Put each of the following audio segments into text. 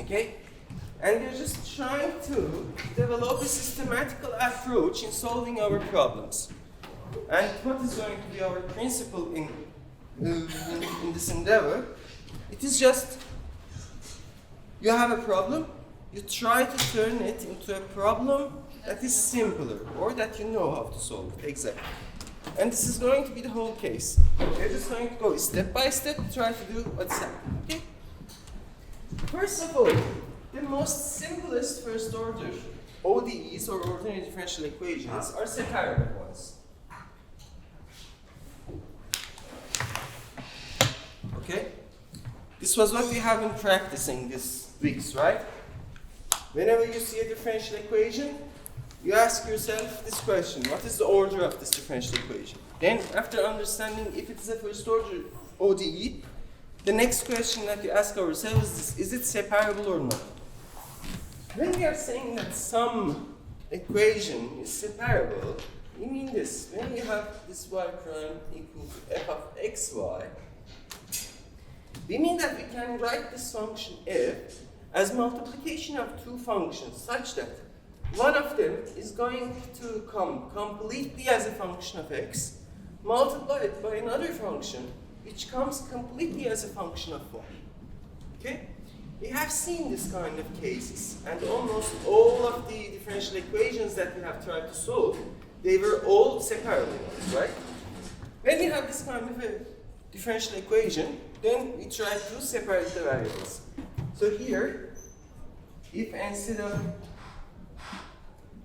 Okay? And we're just trying to develop a systematical approach in solving our problems. And what is going to be our principle in this endeavor? It is just, you have a problem, you try to turn it into a problem that is simpler, or that you know how to solve it, exactly. And this is going to be the whole case. We're just going to go step by step, try to do what's happening, okay? First of all, the most simplest first order ODEs, or ordinary differential equations, are separable ones. Okay? This was what we have been practicing these weeks, right? Whenever you see a differential equation, you ask yourself this question: what is the order of this differential equation? Then, after understanding if it is a first order ODE, the next question that you ask ourselves is: is it separable or not? When we are saying that some equation is separable, we mean this. When we have this y prime equal to f of xy, we mean that we can write this function f as multiplication of two functions such that one of them is going to come completely as a function of x, multiplied by another function which comes completely as a function of y. Okay? We have seen this kind of cases, and almost all of the differential equations that we have tried to solve, they were all separable ones, right? When we have this kind of a differential equation, then we try to separate the variables. So here, if instead of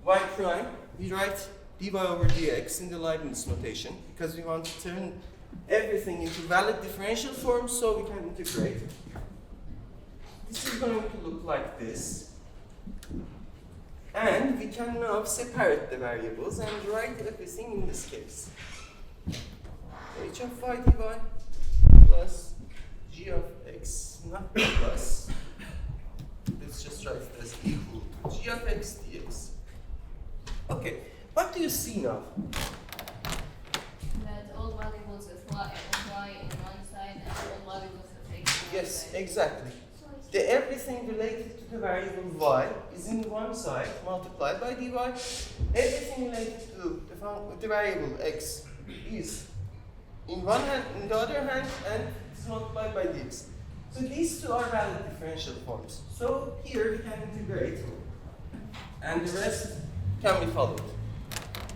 y prime, we write dy over dx in the Leibniz notation, because we want to turn everything into valid differential forms so we can integrate. This is going to look like this. And we can now separate the variables and write everything in this case. h of y dy plus g of x, not plus. Let's just write it as equal to g of x dx. Okay, what do you see now? That all variables with y in one side and all variables with x on one Yes, side. exactly. Everything related to the variable y is in one side multiplied by dy. Everything related to the variable x is in one hand, in the other hand, and it's multiplied by dx. So these two are valid differential forms. So here we can integrate, and the rest can be followed.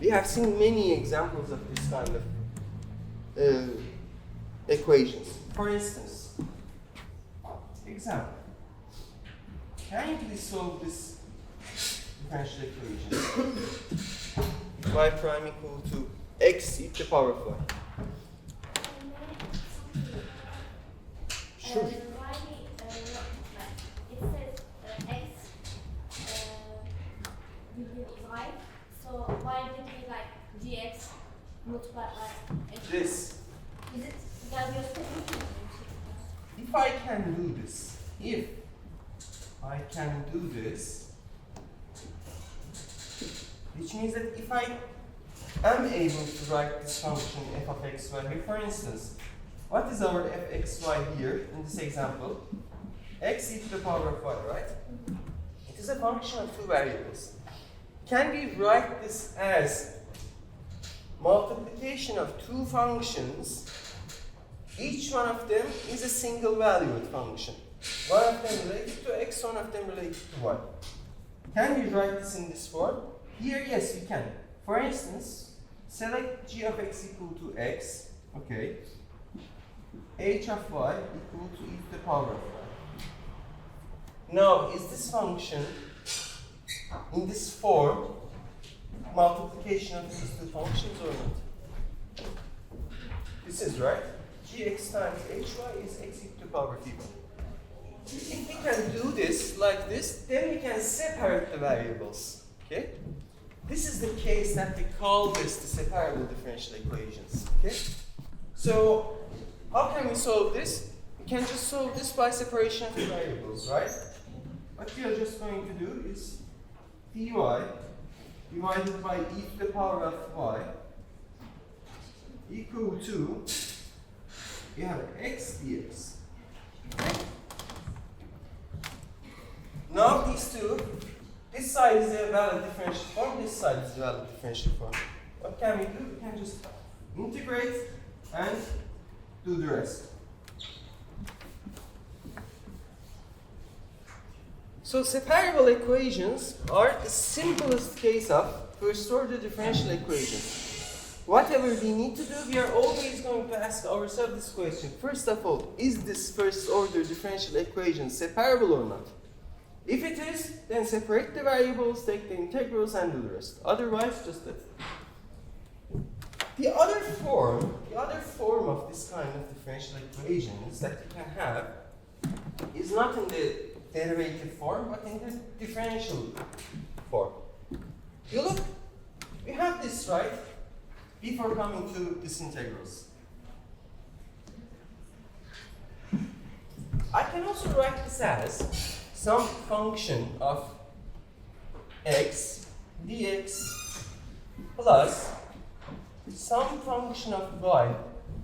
We have seen many examples of this kind of equations. For instance, example. Can you please solve this differential equation? Y prime equal to x e to the power of y. Sure. Why it says x y, so why did we like dx multiplied by x? This. Is it because you're speaking? If I can do this, if I can do this, which means that if I am able to write this function f of xy here, for instance, what is our fxy here in this example? X e to the power of y, right? It is a function of two variables. Can we write this as multiplication of two functions? Each one of them is a single valued function. One of them related to x, one of them related to y. Can we write this in this form? Here, yes, we can. For instance, select g of x equal to x, okay. H of y equal to e to the power of y. Now, is this function in this form multiplication of these two functions or not? This is right. Gx times hy is x e to the power of y. If we can do this like this, then we can separate the variables. Okay? This is the case that we call this the separable differential equations. Okay? So, how can we solve this? We can just solve this by separation of the variables, right? What we are just going to do is dy divided by e to the power of y equal to, we have x dx. Okay? these two, this side is a valid differential form, this side is a valid differential form. What can we do? We can just integrate and do the rest. So separable equations are the simplest case of first order differential equations. Whatever we need to do, we are always going to ask ourselves this question. First of all, is this first order differential equation separable or not? If it is, then separate the variables, take the integrals, and do the rest. Otherwise, just that. The other form of this kind of differential equations that you can have is not in the derivative form, but in the differential form. You look, we have this, right? Before coming to this integrals. I can also write this as some function of x dx plus some function of y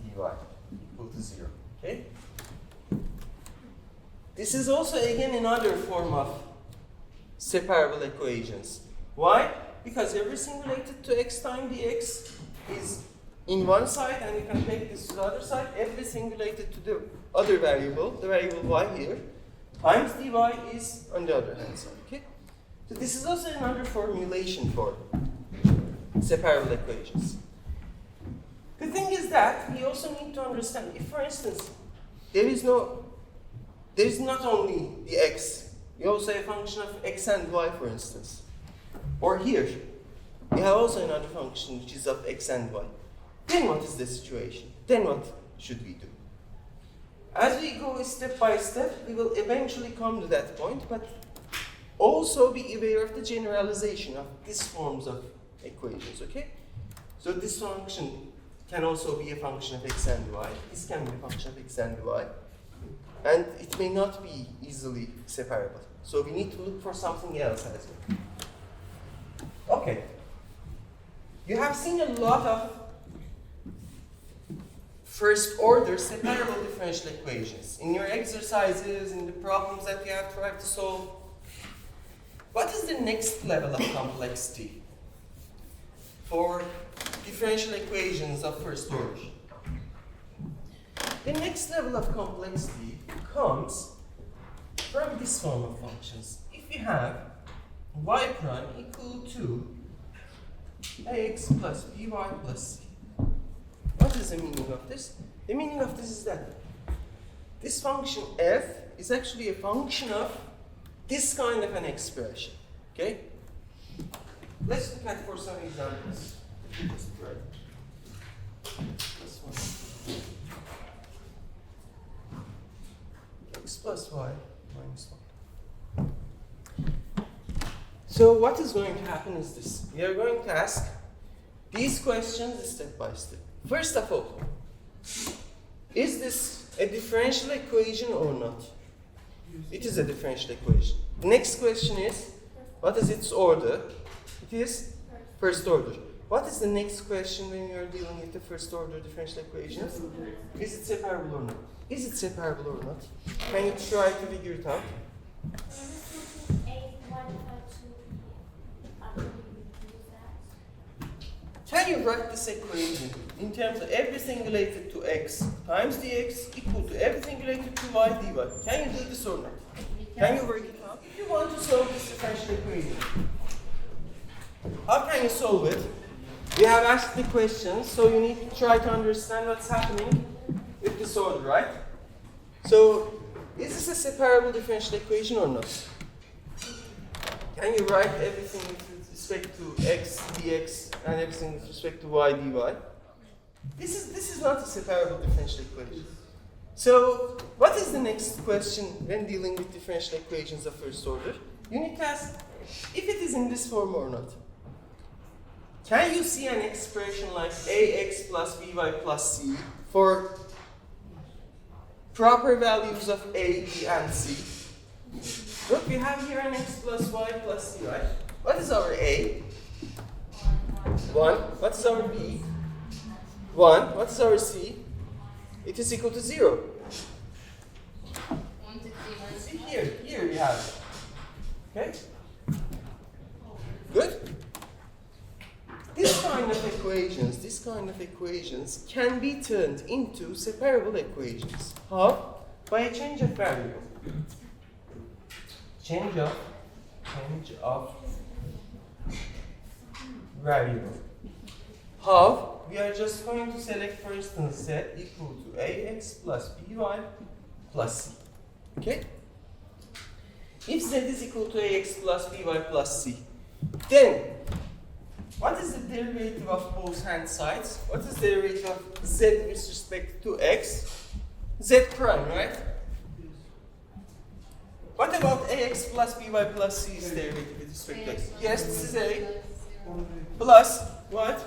dy equal to 0. Okay? This is also again another form of separable equations. Why? Because everything related to x times dx is in one side, and you can take this to the other side. Everything related to the other variable, the variable y here, times dy is on the other hand side. Okay? So this is also another formulation for separable equations. The thing is that we also need to understand if, for instance, there is not only the x, you also have a function of x and y, for instance. Or here, we have also another function which is of x and y. Then what is the situation? Then what should we do? As we go step by step, we will eventually come to that point, but also be aware of the generalization of these forms of equations, okay? So this function can also be a function of x and y. This can be a function of x and y. And it may not be easily separable. So we need to look for something else as well. Okay. You have seen a lot of first order separable differential equations in your exercises, in the problems that you have tried to solve. What is the next level of complexity for differential equations of first order? The next level of complexity comes from this form of functions. If you have y prime equal to ax plus by plus c. What is the meaning of this? The meaning of this is that this function f is actually a function of this kind of an expression. Okay? Let's look at for some examples. Just write this one. X plus y minus 1. So what is going to happen is this. We are going to ask these questions step by step. First of all, is this a differential equation or not? It is a differential equation. The next question is, what is its order? It is first order. What is the next question when you are dealing with the first order differential equations? Is it separable or not? Is it separable or not? Can you try to figure it out? Can you write this equation in terms of everything related to x times dx equal to everything related to y dy? Can you do this or not? Can you work it out? If you want to solve this differential equation, how can you solve it? We have asked the questions, so you need to try to understand what's happening with this order, right? So, is this a separable differential equation or not? Can you write everything with respect to x dx and everything with respect to y dy? This is not a separable differential equation. So, what is the next question when dealing with differential equations of first order? You need to ask if it is in this form or not. Can you see an expression like ax plus by plus c for proper values of a, b, and c? Look, we have here an x plus y plus c, right? What is our a? 1. What is our b? 1. What is our c? It is equal to 0. See here we have it. Okay? Good? This kind of equations can be turned into separable equations. How? By a change of variable. Change of variable. How? We are just going to select, for instance, z equal to ax plus by plus c. Okay? If z is equal to ax plus by plus c, then what is the derivative of both hand sides? What is the derivative of z with respect to x? Z prime, right? What about ax plus by plus c's derivative with respect to x? Yes, this is a plus what?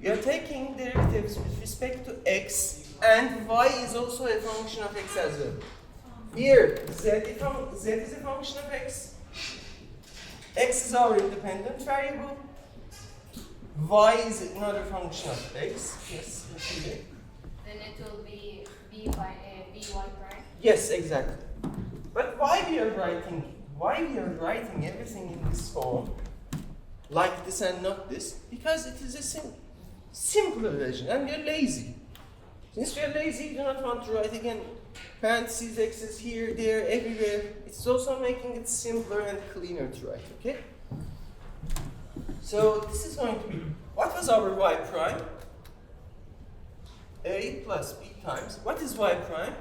You are taking derivatives with respect to x, and y is also a function of x as well. Here, z is a function of x. X is our independent variable. Y is another function of x. Yes, Then it will be by prime. yes, exactly. But why we are writing everything in this form, like this and not this? Because it is a simpler version, and we are lazy. Since we are lazy, we do not want to write again parentheses, x's here, there, everywhere. It's also making it simpler and cleaner to write, okay? So this is going to be, what was our y prime? A plus b times, what is y prime?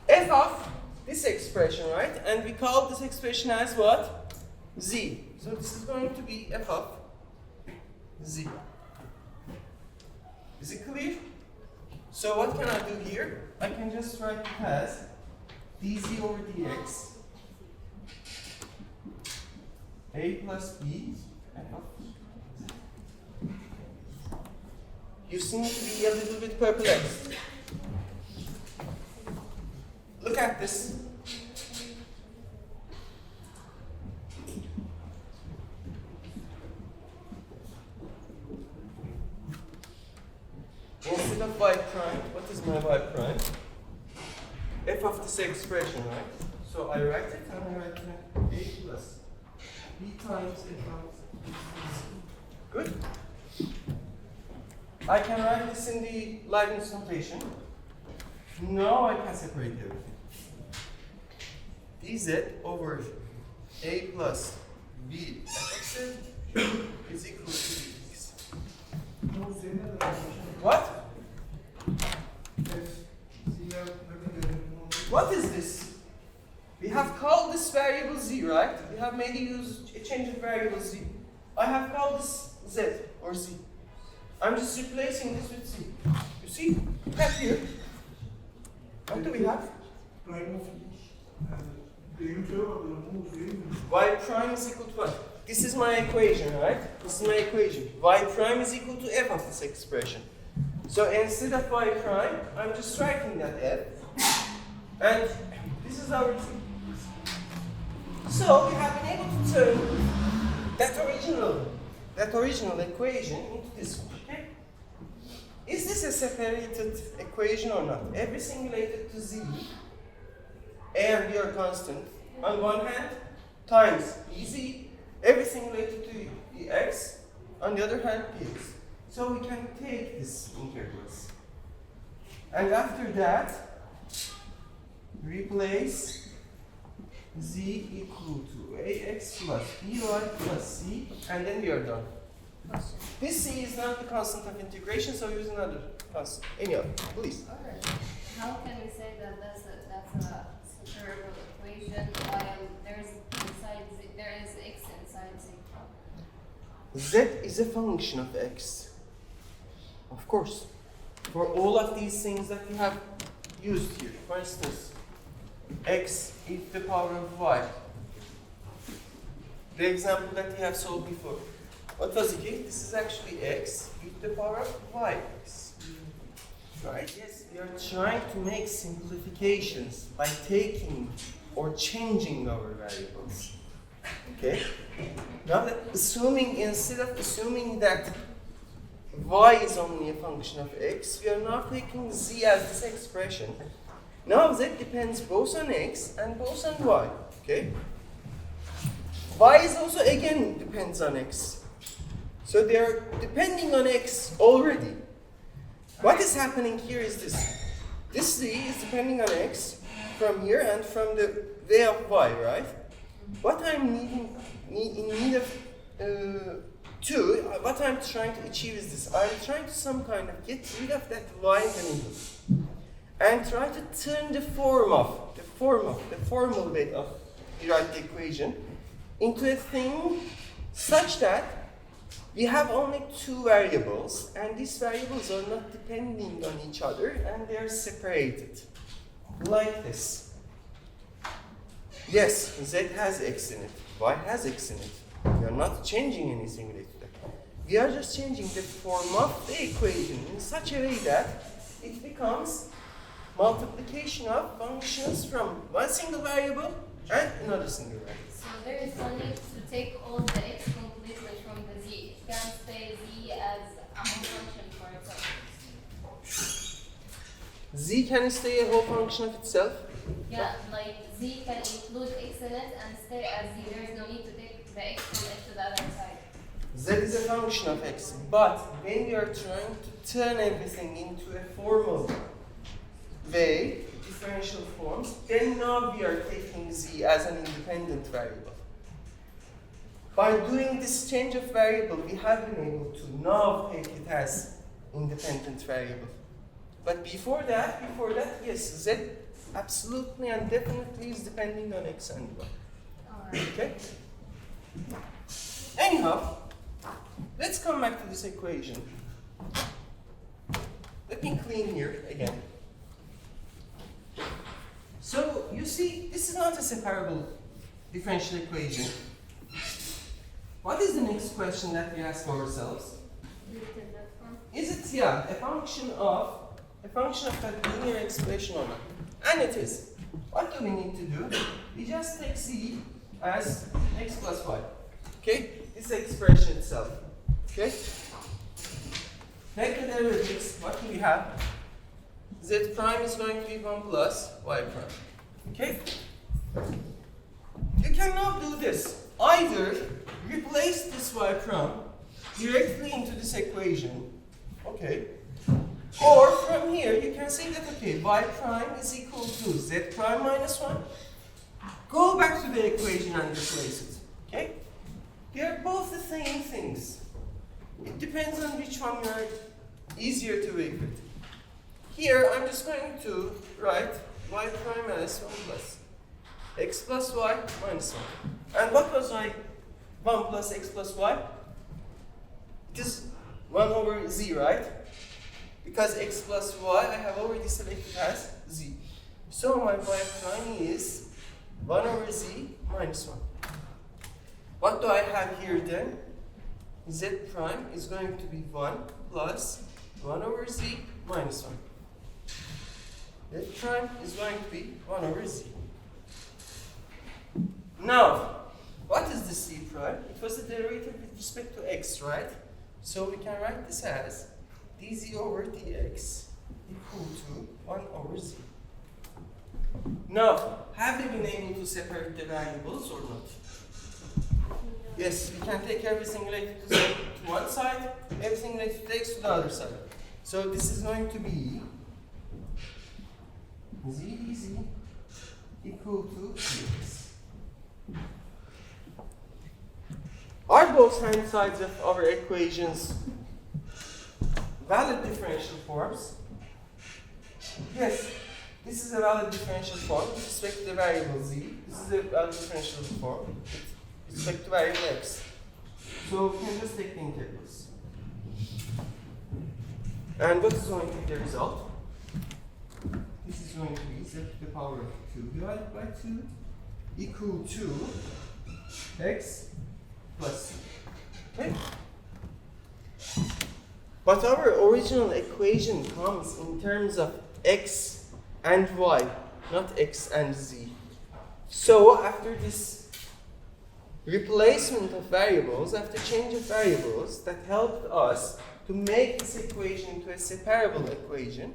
F of this expression, right? And we call this expression as what? Z. So this is going to be f of z. Is it clear? So what can I do here? I can just write it as dz over dx a plus b f of z. You seem to be a little bit perplexed. Look at this. Instead of y prime, what is my y prime? F of this expression, right? So I write it and I write a plus b times f of z. Good? I can write this in the Leibniz notation. Now I can separate everything. dz over a plus b x is equal to dx. What? What is this? We have called this variable z, right? We have made a change of variable z. I have called this z or z. I'm just replacing this with z. You see? We have here. What do we have? Y prime is equal to what? This is my equation, right? This is my equation. Y prime is equal to f of this expression. So instead of y prime, I'm just writing that f. And this is our z. So we have been able to turn that original equation into this one. Okay? Is this a separated equation or not? Everything related to z, a and b are constant on one hand, times dz, everything related to the x, on the other hand, dx. So we can take this integrals. And after that, replace z equal to ax plus by plus c, and then we are done. This c is not the constant of integration, so use another constant. Any other, please. Alright. How can we say that that's a separable equation while there is x inside z? Z is a function of x. Of course. For all of these things that we have used here. For instance, x e to the power of y. The example that we have solved before. What was it here? This is actually x e to the power of yx. Right? Yes, we are trying to make simplifications by taking or changing our variables. Okay? Now that instead of assuming that y is only a function of x, we are now taking z as this expression Now z depends both on x and both on y. Okay? Y is also again depends on x. So they are depending on x already. What is happening here is this. This z is depending on x from here and from the way of y, right? What I'm in need of what I'm trying to achieve is this. I'm trying to some kind of get rid of that y in the middle and try to turn the formal way of rewrite the equation into a thing such that we have only two variables, and these variables are not depending on each other, and they are separated, like this. Yes, z has x in it, y has x in it. We are not changing anything related to that. We are just changing the form of the equation in such a way that it becomes multiplication of functions from one single variable and another single variable. So there is no need to take all the x completely from the z. It can stay z as a whole function for itself. Z can stay a whole function of itself. Yeah, like z can include x in it and stay as z. There is no need to take the x from it to the other side. Z is a function of x, but when we are trying to turn everything into a formal way, differential forms, then now we are taking z as an independent variable. By doing this change of variable, we have been able to now take it as independent variable. But before that, yes, z absolutely and definitely is depending on x and y. Alright. Okay? Anyhow, let's come back to this equation. Let me clean here again. So, you see, this is not a separable differential equation. What is the next question that we ask ourselves? Is it, a function of that linear expression or not? And it is. What do we need to do? We just take z as x plus y. Okay? This expression itself. Okay? Take the derivatives. What do we have? Z prime is going to be 1 plus y prime. Okay? You can now do this. Either replace this y prime directly into this equation. Okay? Or from here you can say that, okay, y prime is equal to z prime minus 1. Go back to the equation and replace it. Okay? They are both the same things. It depends on which one you are easier to work with. Here I'm just going to write y prime as 1 plus x plus y minus 1. And what was my 1 plus x plus y? It is 1 over z, right? Because x plus y I have already selected as z. So my y prime is 1 over z minus 1. What do I have here then? Z prime is going to be 1 plus 1 over z minus 1. Z prime is going to be 1 over z. Now, what is the c prime? It was the derivative with respect to x, right? So we can write this as dz over dx equal to 1 over z. Now, have we been able to separate the variables or not? Yes, we can take everything related to z to one side, everything related to x to the other side. So this is going to be z dz equal to dx. Are both hand sides of our equations valid differential forms? Yes, this is a valid differential form with respect to the variable z. This is a valid differential form with respect to variable x. So we can just take the integrals. And what is going to be the result? This is going to be z to the power of 2 divided by 2 equal to x plus c. Okay? But our original equation comes in terms of x and y, not x and z. So after this replacement of variables, after change of variables that helped us to make this equation into a separable equation,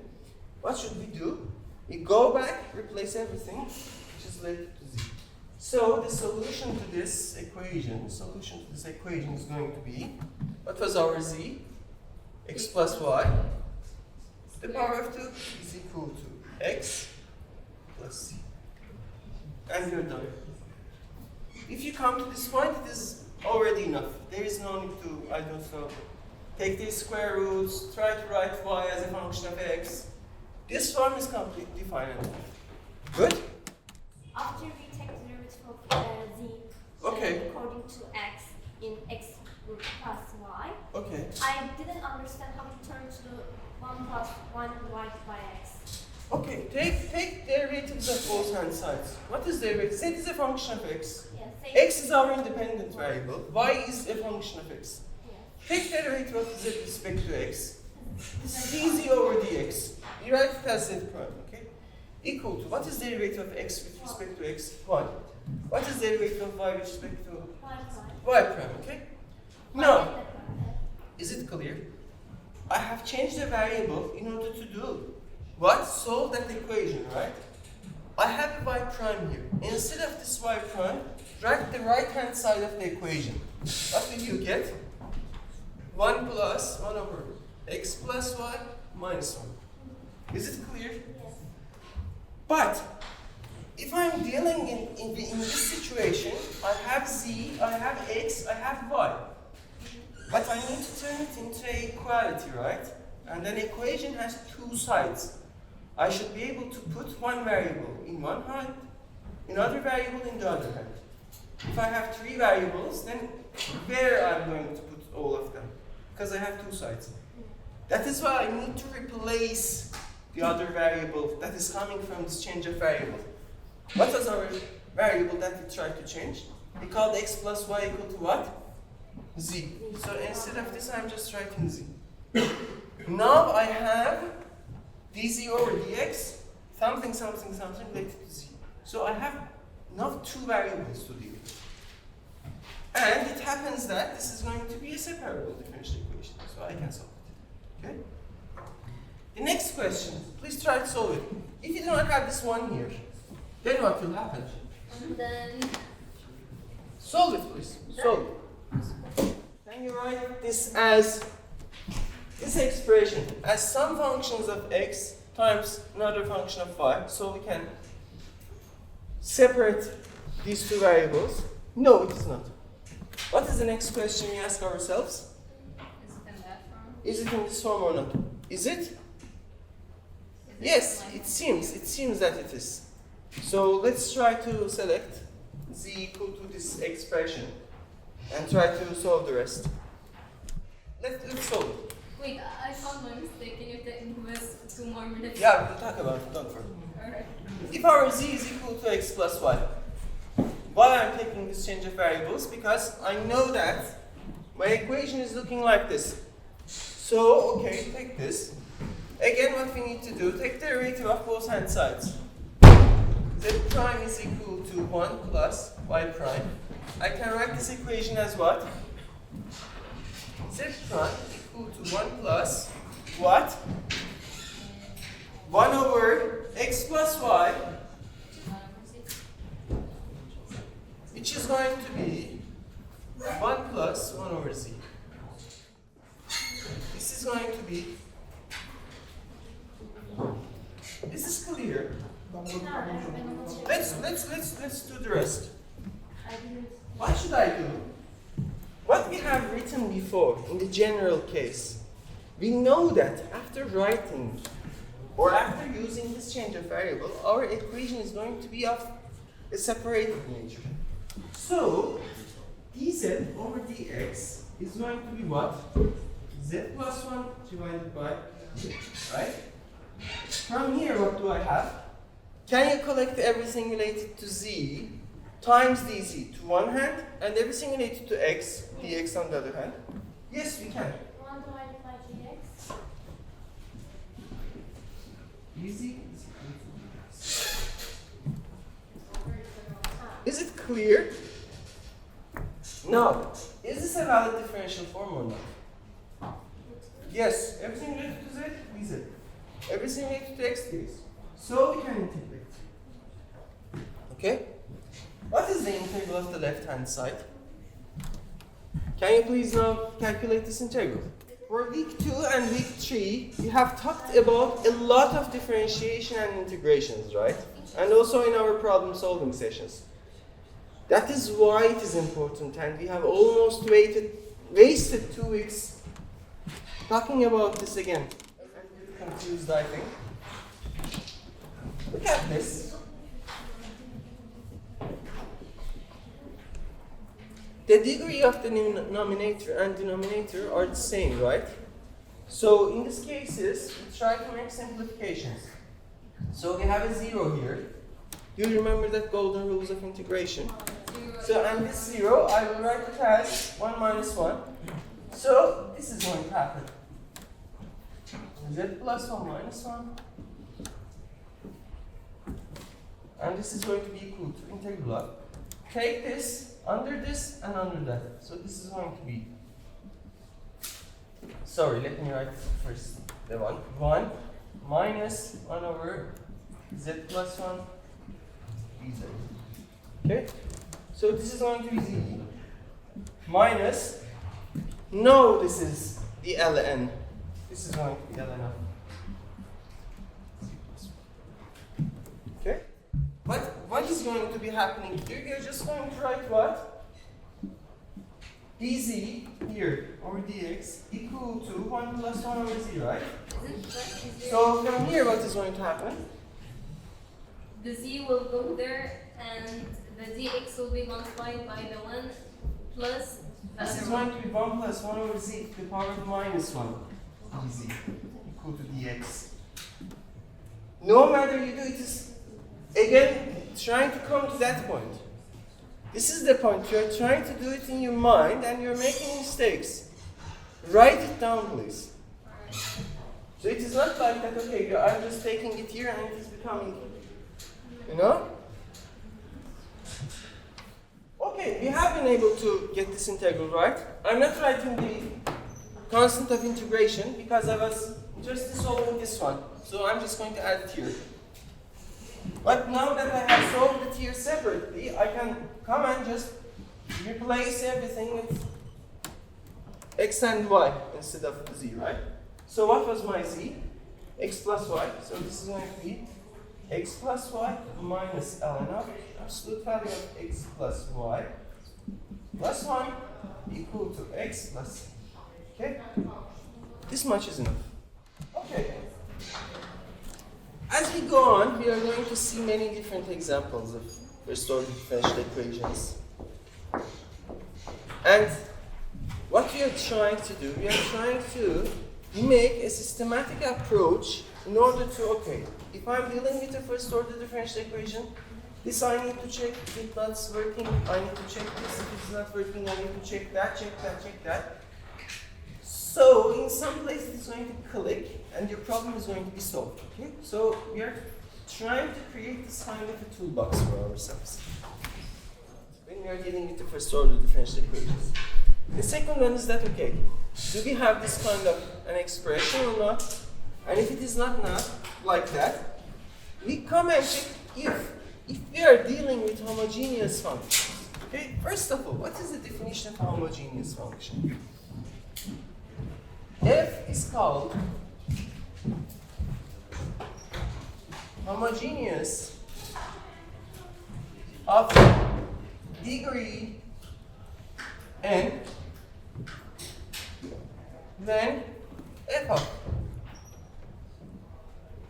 what should we do? We go back, replace everything, which is related to z. So the solution to this equation is going to be, what was our z? X plus y. The power of 2 is equal to x plus c. And you're done. If you come to this point, it is already enough. There is no need to, I don't know, take these square roots, try to write y as a function of x. This form is completely fine and enough. Good? After we take the derivative of z, Okay. according to x in x root plus y, Okay. I didn't understand how to turn to the 1 plus 1 divided by x. Okay, take derivatives of both hand sides. What is derivative? Z is a function of x. Yes. X is our independent variable. Y is a function of x. Yes. Take derivative of z with respect to x. This is dz over dx. You write it as z prime, okay? Equal to, what is derivative of x with respect to x? 1. What is derivative of y with respect to y prime, okay? Now, is it clear? I have changed the variable in order to do what? Solve that equation, right? I have a y prime here. Instead of this y prime, drag the right hand side of the equation. What will you get? 1 plus 1 over x plus y minus 1. Is it clear? Yes. But if I'm dealing in this situation, I have z, I have x, I have y. But I need to turn it into a equality, right? And an equation has two sides. I should be able to put one variable in one hand, another variable in the other hand. If I have three variables, then where I'm going to put all of them? Because I have two sides. That is why I need to replace the other variable that is coming from this change of variable. What was our variable that we tried to change? We called x plus y equal to what? Z. So instead of this, I'm just writing z. Now I have dz over dx, something related to z. So I have now two variables to deal with. And it happens that this is going to be a separable differential equation, so I can solve it. Okay? The next question, please try to solve it. If you do not have this one here, then what will happen? And then Solve it, please. Solve it. Then you write this as this expression as some functions of x times another function of y. So we can separate these two variables. No, it is not. What is the next question we ask ourselves? is it in that form? Is it in this form or not? Is it? Is it Yes, like it seems that it is. So let's try to select z equal to this expression and try to solve the rest. Let's solve it. Wait, I found my mistake. Can you give us 2 more minutes? Yeah, we'll talk about it, don't worry. Alright. If our z is equal to x plus y, why I'm taking this change of variables? Because I know that my equation is looking like this. So, okay, take this. Again, what we need to do, take the derivative of both hand sides. Z prime is equal to 1 plus y prime. I can write this equation as what? Z prime equal to 1 plus what? 1 over x plus y, which is going to be 1 plus 1 over z. This is going to be, is this clear? Let's do the rest. What should I do? What we have written before in the general case, we know that after writing or after using this change of variable, our equation is going to be of a separated nature. So dz over dx is going to be what? Z plus 1 divided by z, right? From here, what do I have? Can you collect everything related to z times dz to one hand and everything related to x, dx on the other hand? Yes, we can. 1 divided by dx. Easy. Is it clear? Now, is this a valid differential form or not? Yes, everything related to z, dz. Everything related to x, dx. So we can integrate. Okay? What is the integral of the left-hand side? Can you please now calculate this integral? For week 2 and week 3, we have talked about a lot of differentiation and integrations, right? And also in our problem-solving sessions. That is why it is important, and we have almost wasted 2 weeks talking about this again. I'm a bit confused, I think. Look at this. The degree of the numerator and denominator are the same, right? So in these cases, we try to make simplifications. So we have a 0 here. Do you remember that golden rules of integration? So and this 0, I will write it as 1 minus 1. So this is going to happen. Z plus 1 minus 1. And this is going to be equal to integral of. Take this, under this, and under that. So this is going to be. Sorry, let me write first the 1. 1 minus 1 over z plus 1 dz. Okay? So this is going to be z minus. No, this is the ln. This is going to be ln of. Okay? What is going to be happening here? You're just going to write what? dz here, or dx, equal to 1 plus 1 over z, right? So from here, what is going to happen? The z will go there, and the dx will be multiplied by the 1 plus the This is other going one. to be 1 plus 1 over z to the power of minus 1 dz equal to dx. No matter you do it, is again trying to come to that point. This is the point. You're trying to do it in your mind and you're making mistakes. Write it down, please. So it is not like that, okay, I'm just taking it here and it is becoming, you know? Okay, we have been able to get this integral, right? I'm not writing the constant of integration because I was just solving this one. So I'm just going to add it here. But now that I have solved it here separately, I can come and just replace everything with x and y instead of z, right? So what was my z? X plus y. So this is going to be x plus y minus ln of absolute value of x plus y plus 1 equal to x plus. Okay? This much is enough. Okay. As we go on, we are going to see many different examples of restored differential equations. And what we are trying to do, we are trying to make a systematic approach in order to, okay, if I'm dealing with a first order differential equation, this I need to check if it's not working, I need to check this, if it's not working, I need to check that, check that, check that. So in some place it's going to click and your problem is going to be solved. Okay? So we are trying to create this kind of a toolbox for ourselves when we are dealing with the first order differential equations. The second one is that, okay, do we have this kind of an expression or not? And if it is not like that, we come and check if we are dealing with homogeneous functions. Okay? First of all, what is the definition of a homogeneous function? F is called homogeneous of degree n, then f of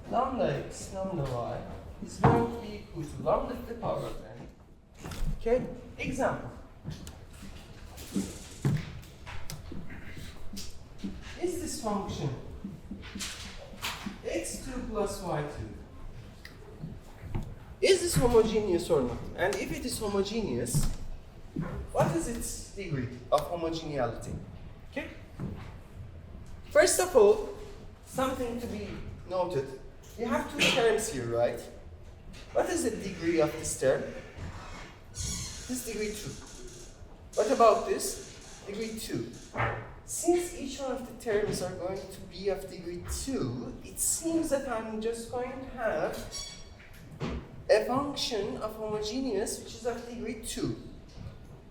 lambda x, lambda y is going to be equal to lambda to the power of n. Okay? Example. Is this function x2 plus y2, is this homogeneous or not? And if it is homogeneous, what is its degree of homogeneity? Okay? First of all, something to be noted. You have two terms here, right? What is the degree of this term? This degree 2. What about this? Degree 2. since each one of the terms are going to be of degree 2, it seems that I'm just going to have a function of homogeneous which is of degree 2.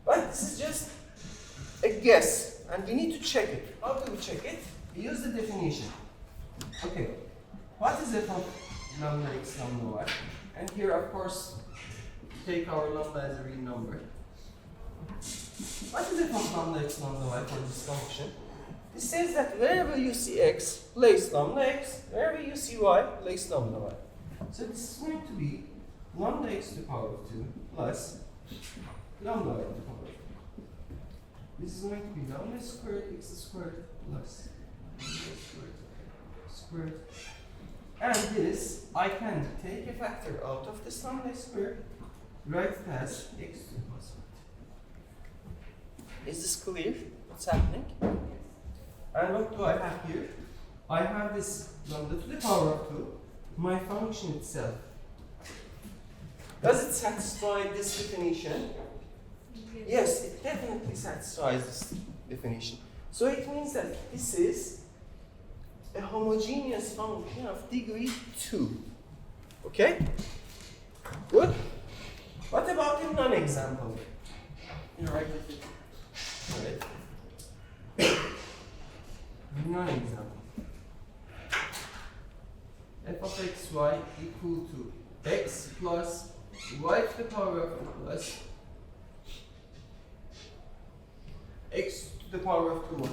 But this is just a guess, and we need to check it. How do we check it? We use the definition. Okay, what is f of lambda x lambda y? And here, of course, take our lambda as a real number. What is f of lambda x lambda y for this function? It says that wherever you see x, place lambda x. Wherever you see y, place lambda y. So this is going to be lambda x to the power of 2 plus lambda y to the power of 2. This is going to be lambda squared x squared plus lambda squared. And this, I can take a factor out of this lambda squared, write it as x to the plus 1. Is this clear? What's happening? And what do I have here? I have this lambda to the power of 2, my function itself. Does it satisfy this definition? Yes, it definitely satisfies this definition. So it means that this is a homogeneous function of degree 2. Okay? Good? What about a non-example? You write it. Right. Non-example. F of x y equal to x plus y to the power of 2 plus x to the power of 2 1.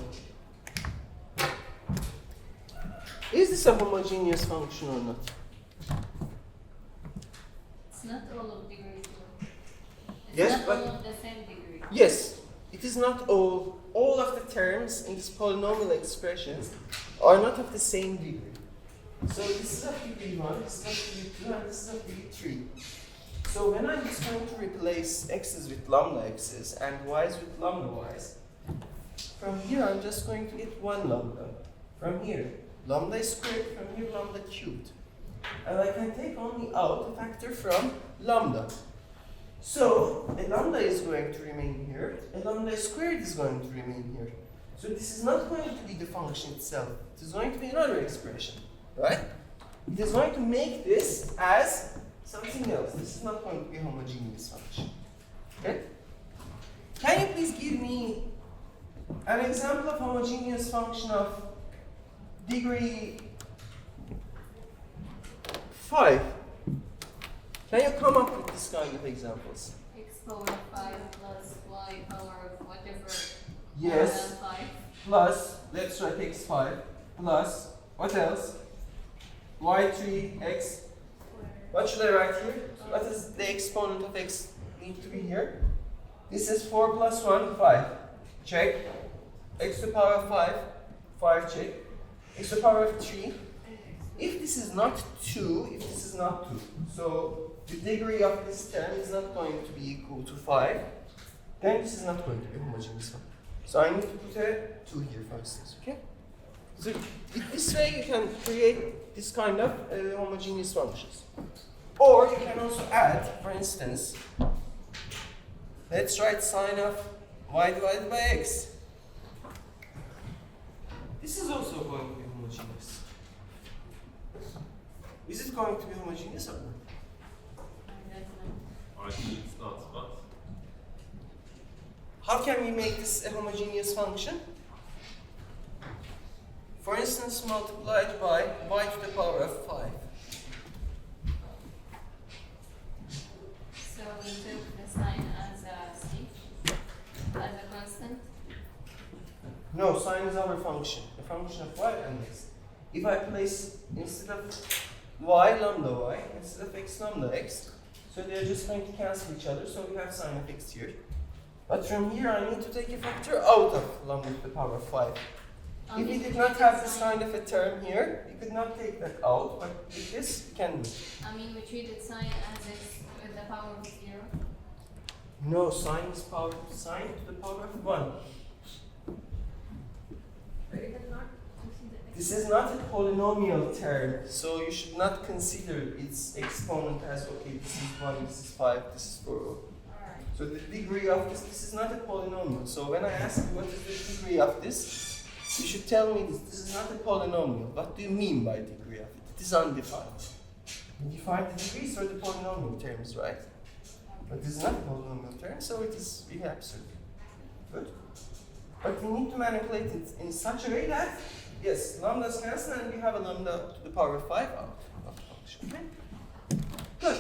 Is this a homogeneous function or not? It's not all of degree 2. It's Yes, not but all of the same degree. yes, it is not all. All of the terms in this polynomial expressions are not of the same degree. So this is of degree 1, this is of degree 2, and this is of degree 3. So when I'm just going to replace x's with lambda x's and y's with lambda y's, from here I'm just going to get 1 lambda. From here, lambda squared, from here lambda cubed. And I can take only out a factor from lambda. So a lambda is going to remain here, a lambda squared is going to remain here. So this is not going to be the function itself. It is going to be another expression, right? It is going to make this as something else. This is not going to be a homogeneous function. Okay? Can you please give me an example of homogeneous function of degree 5? Can you come up with this kind of examples? X power 5 plus y power of whatever. Yes. 5. Plus, let's write x5 plus, what else? y3, x. What should I write here? What is the exponent of x need to be here? This is 4 plus 1, 5. Check. X to the power of 5, 5 check. X to the power of 3. If this is not 2, if this is not 2, so the degree of this term is not going to be equal to 5, then this is not going to be homogeneous function. So I need to put a 2 here, for instance, okay? So with this way you can create this kind of homogeneous functions. Or you can also add, for instance, let's write sine of y divided by x. This is also going to be homogeneous. Is it going to be homogeneous or not? I think it's not, but How can we make this a homogeneous function? For instance, multiplied by y to the power of 5. So we took the sign as a c, as a constant. No, sine is our function, a function of y and x. If I place instead of y lambda y, instead of x lambda x, so they're just going to cancel each other, so we have sine of x here. But from here I need to take a factor out of lambda to the power of 5. If we did not have this kind of a term here, we could not take that out, but with this, we can do. We treated sine as x with the power of 0. No, sine is sine to the power of 1. This is not a polynomial term, so you should not consider its exponent as, okay, this is 1, this is 5, this is 4. Alright. So the degree of this is not a polynomial. So when I ask you what is the degree of this, you should tell me this. This is not a polynomial. What do you mean by degree of it? It is undefined. You define the degrees for the polynomial terms, right? But this is not a polynomial term, so it is really absurd. Good. But we need to manipulate it in such a way that, yes, lambdas cancel and we have a lambda to the power of 5 out of the function. Okay? Good.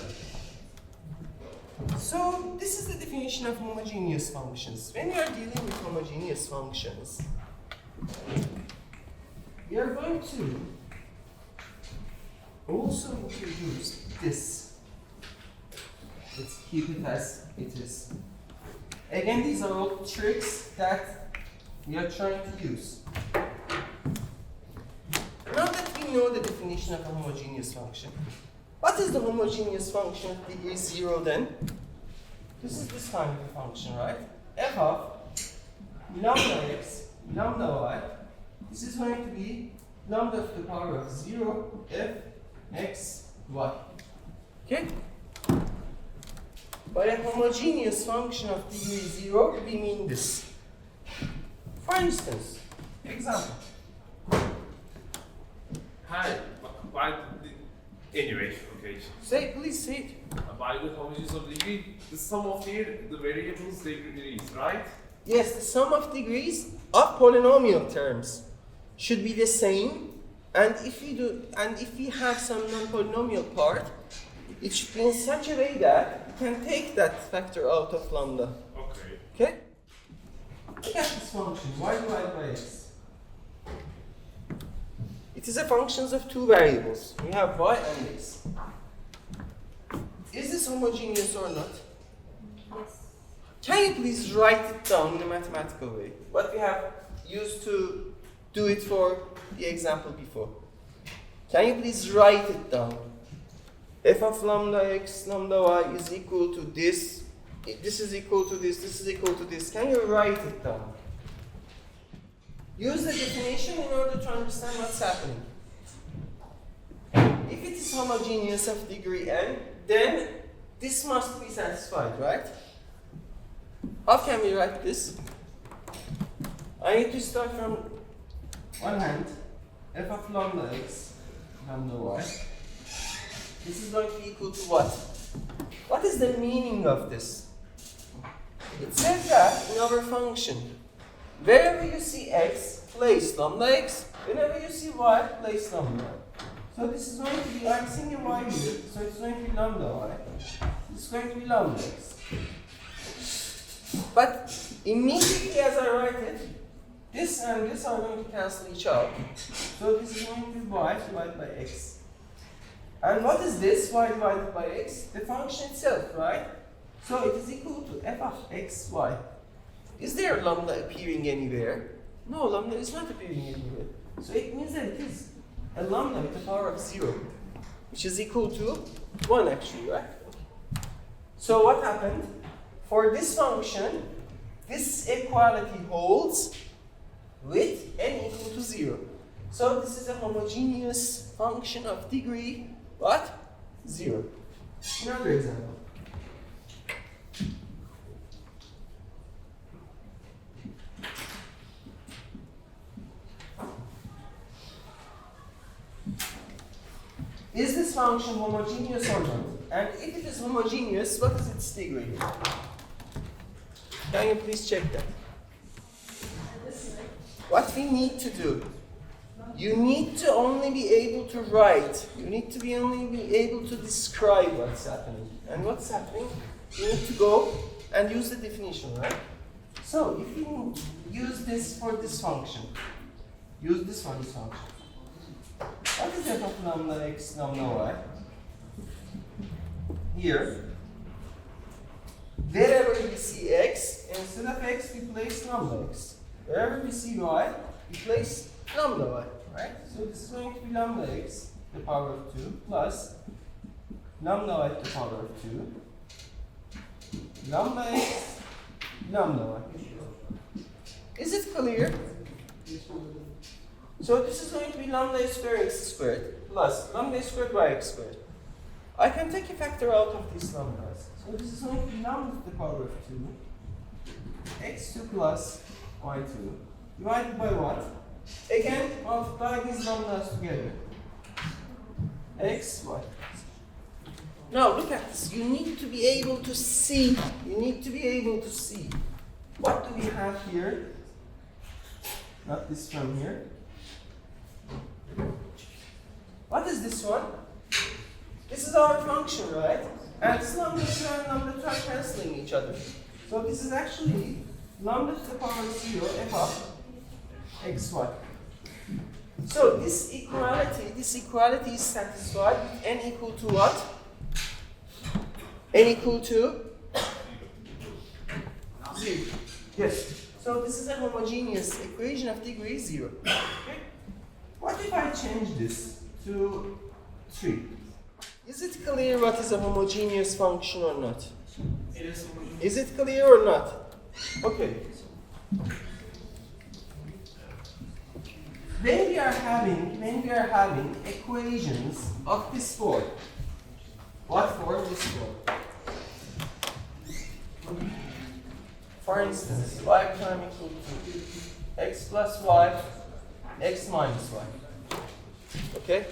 So this is the definition of homogeneous functions. When you are dealing with homogeneous functions, we are going to also introduce this. Let's keep it as it is. Again, these are all tricks that we are trying to use. Now that we know the definition of a homogeneous function, what is the homogeneous function of degree 0 then? This is this kind of a function, right? F of lambda x, lambda y. This is going to be lambda to the power of 0 f x y. Okay? By a homogeneous function of degree 0, we mean this. For instance, example. Hi, anyway, okay. Please say it. By the homogeneous of degree, the sum of the variables degrees, right? Yes, the sum of degrees of polynomial terms should be the same, and if we have some non-polynomial part, it should be in such a way that you can take that factor out of lambda. Okay. Okay? Look at this function, y divided by x. It is a function of two variables. We have y and x. Is this homogeneous or not? Yes. Can you please write it down in a mathematical way? What we have used to do it for the example before. Can you please write it down? F of lambda x, lambda y is equal to this. This is equal to this. This is equal to this. Can you write it down? Use the definition in order to understand what's happening. If it is homogeneous of degree n, then this must be satisfied, right? How can we write this? I need to start from one hand, f of lambda x, lambda y. This is going to be equal to what? What is the meaning of this? It says that in our function, wherever you see x, place lambda x. Whenever you see y, place lambda y. So this is going to be, I'm seeing a y here, so it's going to be lambda y. This is going to be lambda x. But immediately as I write it, this and this are going to cancel each out. So this is going to be y divided by x. And what is this, y divided by x? The function itself, right? So it is equal to f of x, y. Is there lambda appearing anywhere? No, lambda is not appearing anywhere. So it means that it is a lambda with the power of 0, which is equal to 1 actually, right? So what happened? For this function, this equality holds with n equal to 0. So this is a homogeneous function of degree, what? 0. Another example. Is this function homogeneous or not? And if it is homogeneous, what is its degree? Can you please check that? What we need to do, you need to only be able to write. You need to only be able to describe what's happening. And what's happening, you need to go and use the definition, right? So if you use this for this function, use this for this function. What is f of lambda x, lambda y? Here, wherever we see x, instead of x, we place lambda x. Wherever we see y, we place lambda y, right? So this is going to be lambda x to the power of 2 plus lambda y to the power of 2, lambda x, lambda y. Is it clear? So this is going to be lambda squared x squared plus lambda squared y x squared. I can take a factor out of these lambdas. So this is going to be lambda to the power of 2, x2 plus y2, divided by what? Again, multiply these numbers together. X, Y. Now look at this. You need to be able to see. You need to be able to see. What do we have here? Not this from here. What is this one? This is our function, right? And this number 2 and number 2 are cancelling each other. So this is actually lambda to the power 0 f of xy. So this equality is satisfied with n equal to what? N equal to 0. Yes. So this is a homogeneous equation of degree 0. Okay. What if I change this to 3? Is it clear what is a homogeneous function or not? It is homogeneous. Is it clear or not? Okay. When we are having equations of this form, what form? This form. For instance, y prime equal to x plus y, x minus y. Okay?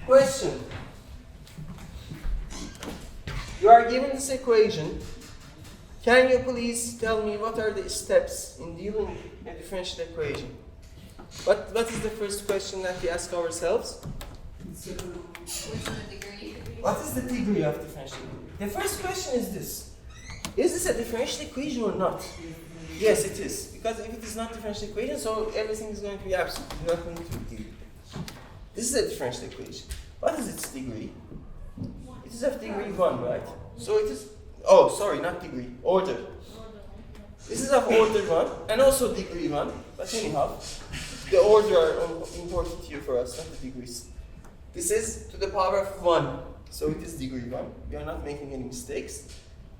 Question. You are given this equation. Can you please tell me what are the steps in dealing with a differential equation? What is the first question that we ask ourselves? What's the degree? What is the degree of differential equation? The first question is this. Is this a differential equation or not? Yes, it is. Because if it is not a differential equation, so everything is going to be absolute. You're not going to deal. This is a differential equation. What is its degree? It is of degree 1, right? So it is, oh, sorry, not degree, order. This is of order 1, and also degree 1, but anyhow, the order are important here for us, not the degrees. This is to the power of 1, so it is degree 1. We are not making any mistakes.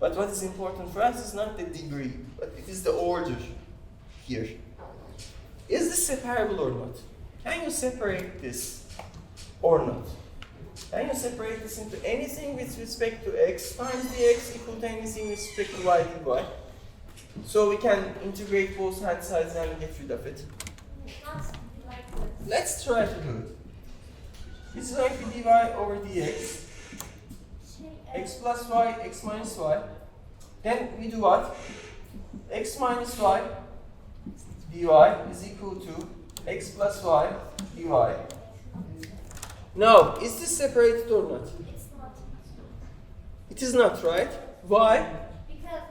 But what is important for us is not the degree, but it is the order here. Is this separable or not? Can you separate this or not? Can you separate this into anything with respect to x times dx equal to anything with respect to y dy? So we can integrate both sides and get rid of it. Let's try to do it. This is going to be dy over dx. X plus y, x minus y. Then we do what? X minus y dy is equal to x plus y dy. Now, is this separated or not? It's not. It is not, right? Why? Because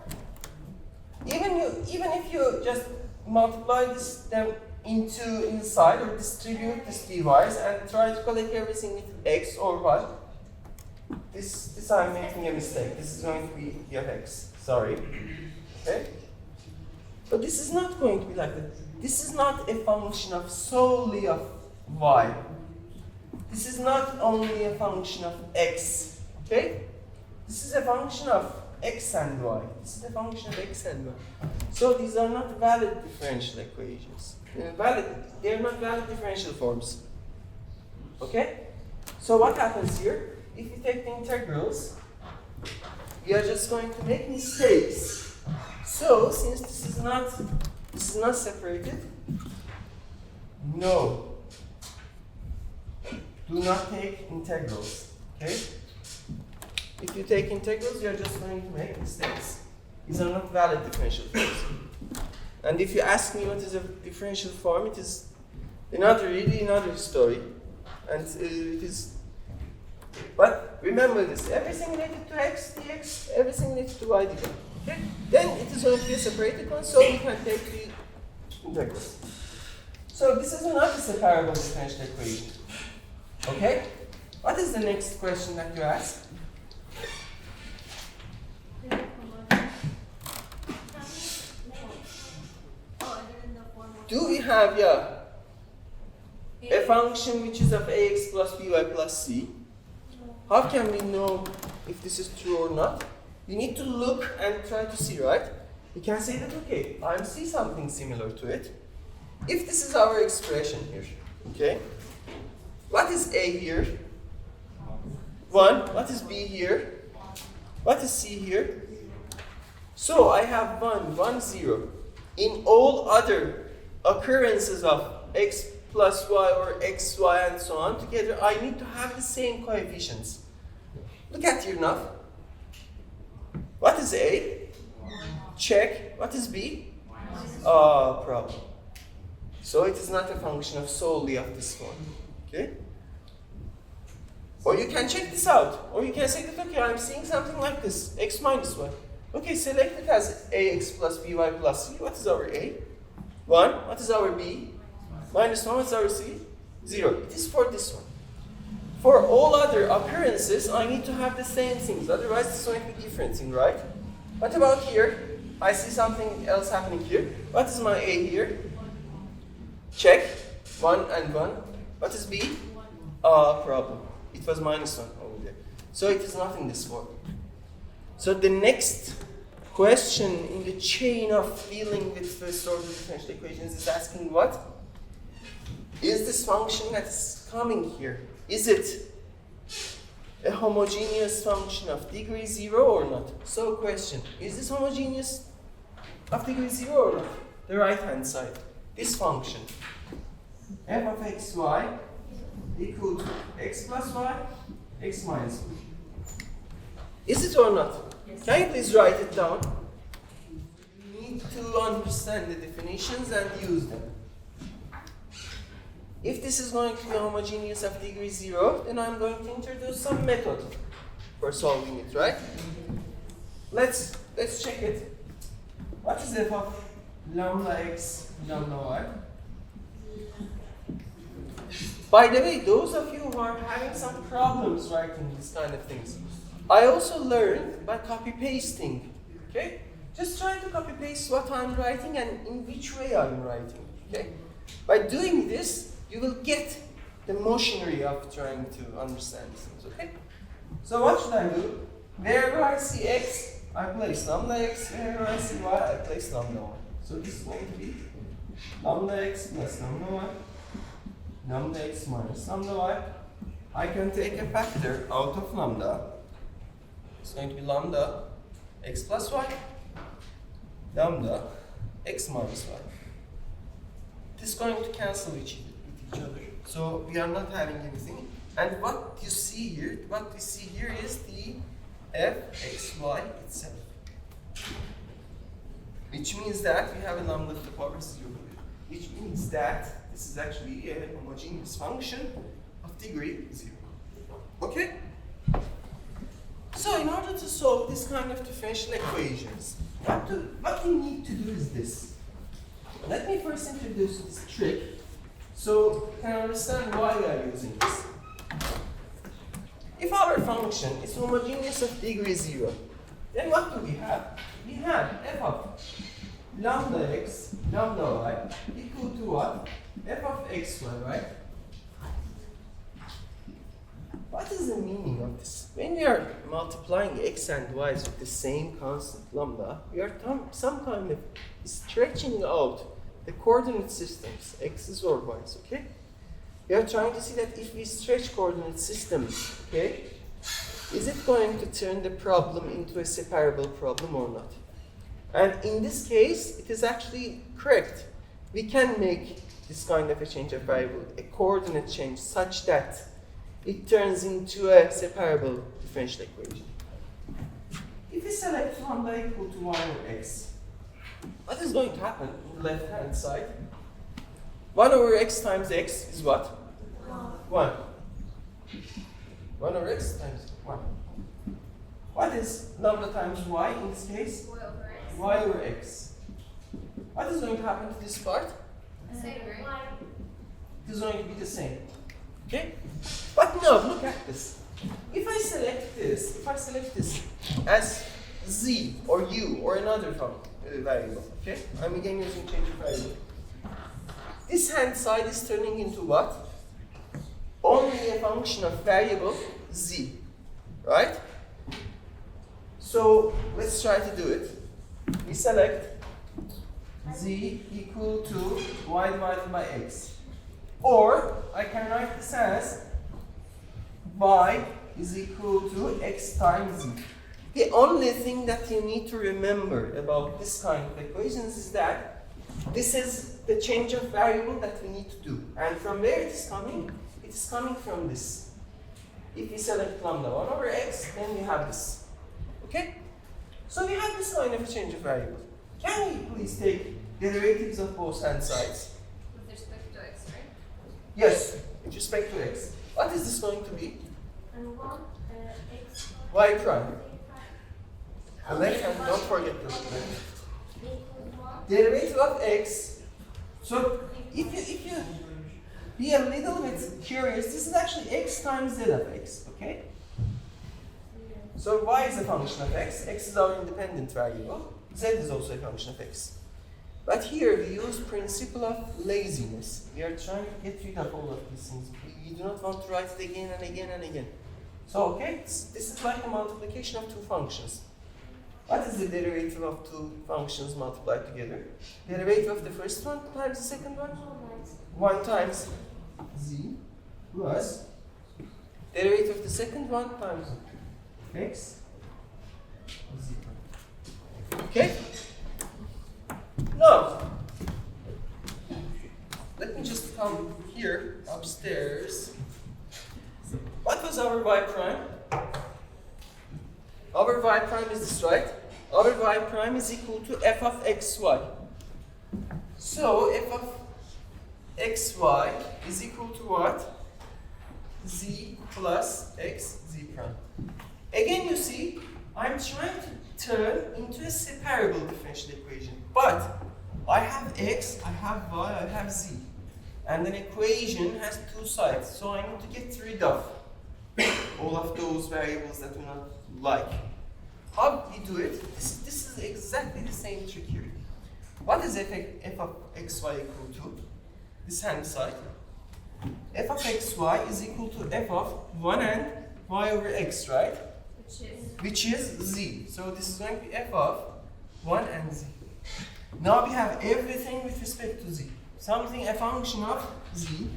Even if you just multiply them into inside or distribute these dy's and try to collect everything with x or y, this I'm making a mistake. This is going to be d of x. Sorry. Okay? But this is not going to be like that. This is not a function of solely of y. This is not only a function of x. Okay? This is a function of x and y. This is a function of x and y. So these are not valid differential equations. They're not valid differential forms. Okay? So what happens here? If we take the integrals, we are just going to make mistakes. So since this is not separated, no. Do not take integrals. Okay? If you take integrals, you are just going to make mistakes. These are not valid differential forms. And if you ask me what is a differential form, it is another story. And it is. But remember this: everything related to x dx, everything related to y dx. Okay? Then it is going to be a separated one, so we can take the integrals. So this is not a separable differential equation. Okay? What is the next question that you ask? Do we have, a function which is of ax plus by plus c? How can we know if this is true or not? You need to look and try to see, right? You can say that, okay, I see something similar to it. If this is our expression here, okay? What is a here? 1. What is b here? What is c here? So I have 1, 1, 0. In all other occurrences of x plus y or xy and so on together, I need to have the same coefficients. Look at here now. What is A? Check. What is B? Problem. So it is not a function of solely of this one. Okay? Or you can check this out. Or you can say that, okay, I'm seeing something like this, x minus y. Okay, select it as ax plus by plus c. What is our A? 1. What is our B? Minus 1. What is our C? 0. It is for this one. For all other occurrences, I need to have the same things. Otherwise, it's going to be different thing, right? What about here? I see something else happening here. What is my A here? Check. 1 and 1. What is B? Problem. It was minus 1 over there. So it is not in this form. So the next question in the chain of dealing with first order differential equations is asking what? Is this function that's coming here, is it a homogeneous function of degree 0 or not? So question, is this homogeneous of degree 0 or not? The right hand side, this function, f of xy equal to x plus y, x minus y. Is it or not? Yes. Can you please write it down? You need to understand the definitions and use them. If this is going to be homogeneous of degree 0, then I'm going to introduce some method for solving it, right? Let's check it. What is f of lambda x, lambda y? By the way, those of you who are having some problems writing these kind of things, I also learned by copy-pasting, okay? Just try to copy-paste what I'm writing and in which way I'm writing, okay? By doing this, you will get the machinery of trying to understand things, okay? So what should I do? Wherever I see x, I place lambda x. Wherever I see y, I place lambda y. So this is going to be lambda x plus lambda y, lambda x minus lambda y. I can take a factor out of lambda. It's going to be lambda x plus y, lambda x minus y. This is going to cancel each other. So we are not having anything. And what you see here, is the fxy itself. Which means that we have a lambda to the power 0. Which means that this is actually a homogeneous function of degree 0. Okay? So in order to solve this kind of differential equations, what we need to do is this. Let me first introduce this trick so you can understand why we are using this. If our function is homogeneous of degree 0, then what do we have? We have f of lambda x, lambda y equal to what? F of xy, right? What is the meaning of this? When we are multiplying x and y's with the same constant lambda, we are some kind of stretching out the coordinate systems, x's or y's, okay? We are trying to see that if we stretch coordinate systems, okay, is it going to turn the problem into a separable problem or not? And in this case, it is actually correct. We can make this kind of a change of variable, a coordinate change, such that it turns into a separable differential equation. If we select lambda equal to 1 over x, what is going to happen on the left-hand side? 1 over x times x is what? 1. 1 over x times 1. What is lambda times y in this case? Y over x. What is going to happen to this part? Same, right? It is going to be the same. Okay? But now, look at this. If I select this as z or u or another variable, okay? I'm again using change of variable. This hand side is turning into what? Only a function of variable z, right? So let's try to do it. We select z equal to y divided by x. Or I can write this as y is equal to x times z. The only thing that you need to remember about this kind of equations is that this is the change of variable that we need to do. And from where it is coming? It is coming from this. If we select lambda 1 over x, then we have this. Okay? So we have this kind of a change of variable. Can we please take derivatives of both hand sides? With respect to x, right? Yes, with respect to x. What is this going to be? And 1 x Y prime. The left hand, don't forget the left. equals 1. Derivative of x. So if you be a little bit curious, this is actually x times z of x, okay? So y is a function of x is our independent variable, z is also a function of x. But here we use principle of laziness. We are trying to get rid of all of these things. We do not want to write it again and again and again. So okay, this is like a multiplication of two functions. What is the derivative of two functions multiplied together? Derivative of the first one times the second one? 1 times z plus derivative of the second one times x z. Okay? Now, let me just come here upstairs. What was our y prime? Our y prime is this, right? Our y prime is equal to f of xy. So f of xy is equal to what? Z plus x z prime. Again, you see, I'm trying to turn into a separable differential equation. But I have x, I have y, I have z. And an equation has two sides. So I need to get rid of all of those variables that we not like. How do we do it? This is exactly the same trick here. What is f of xy equal to? This hand side. F of xy is equal to f of 1 and y over x, right? Which is z. So this is going to be f of 1 and z. Now we have everything with respect to z. Something a function of z.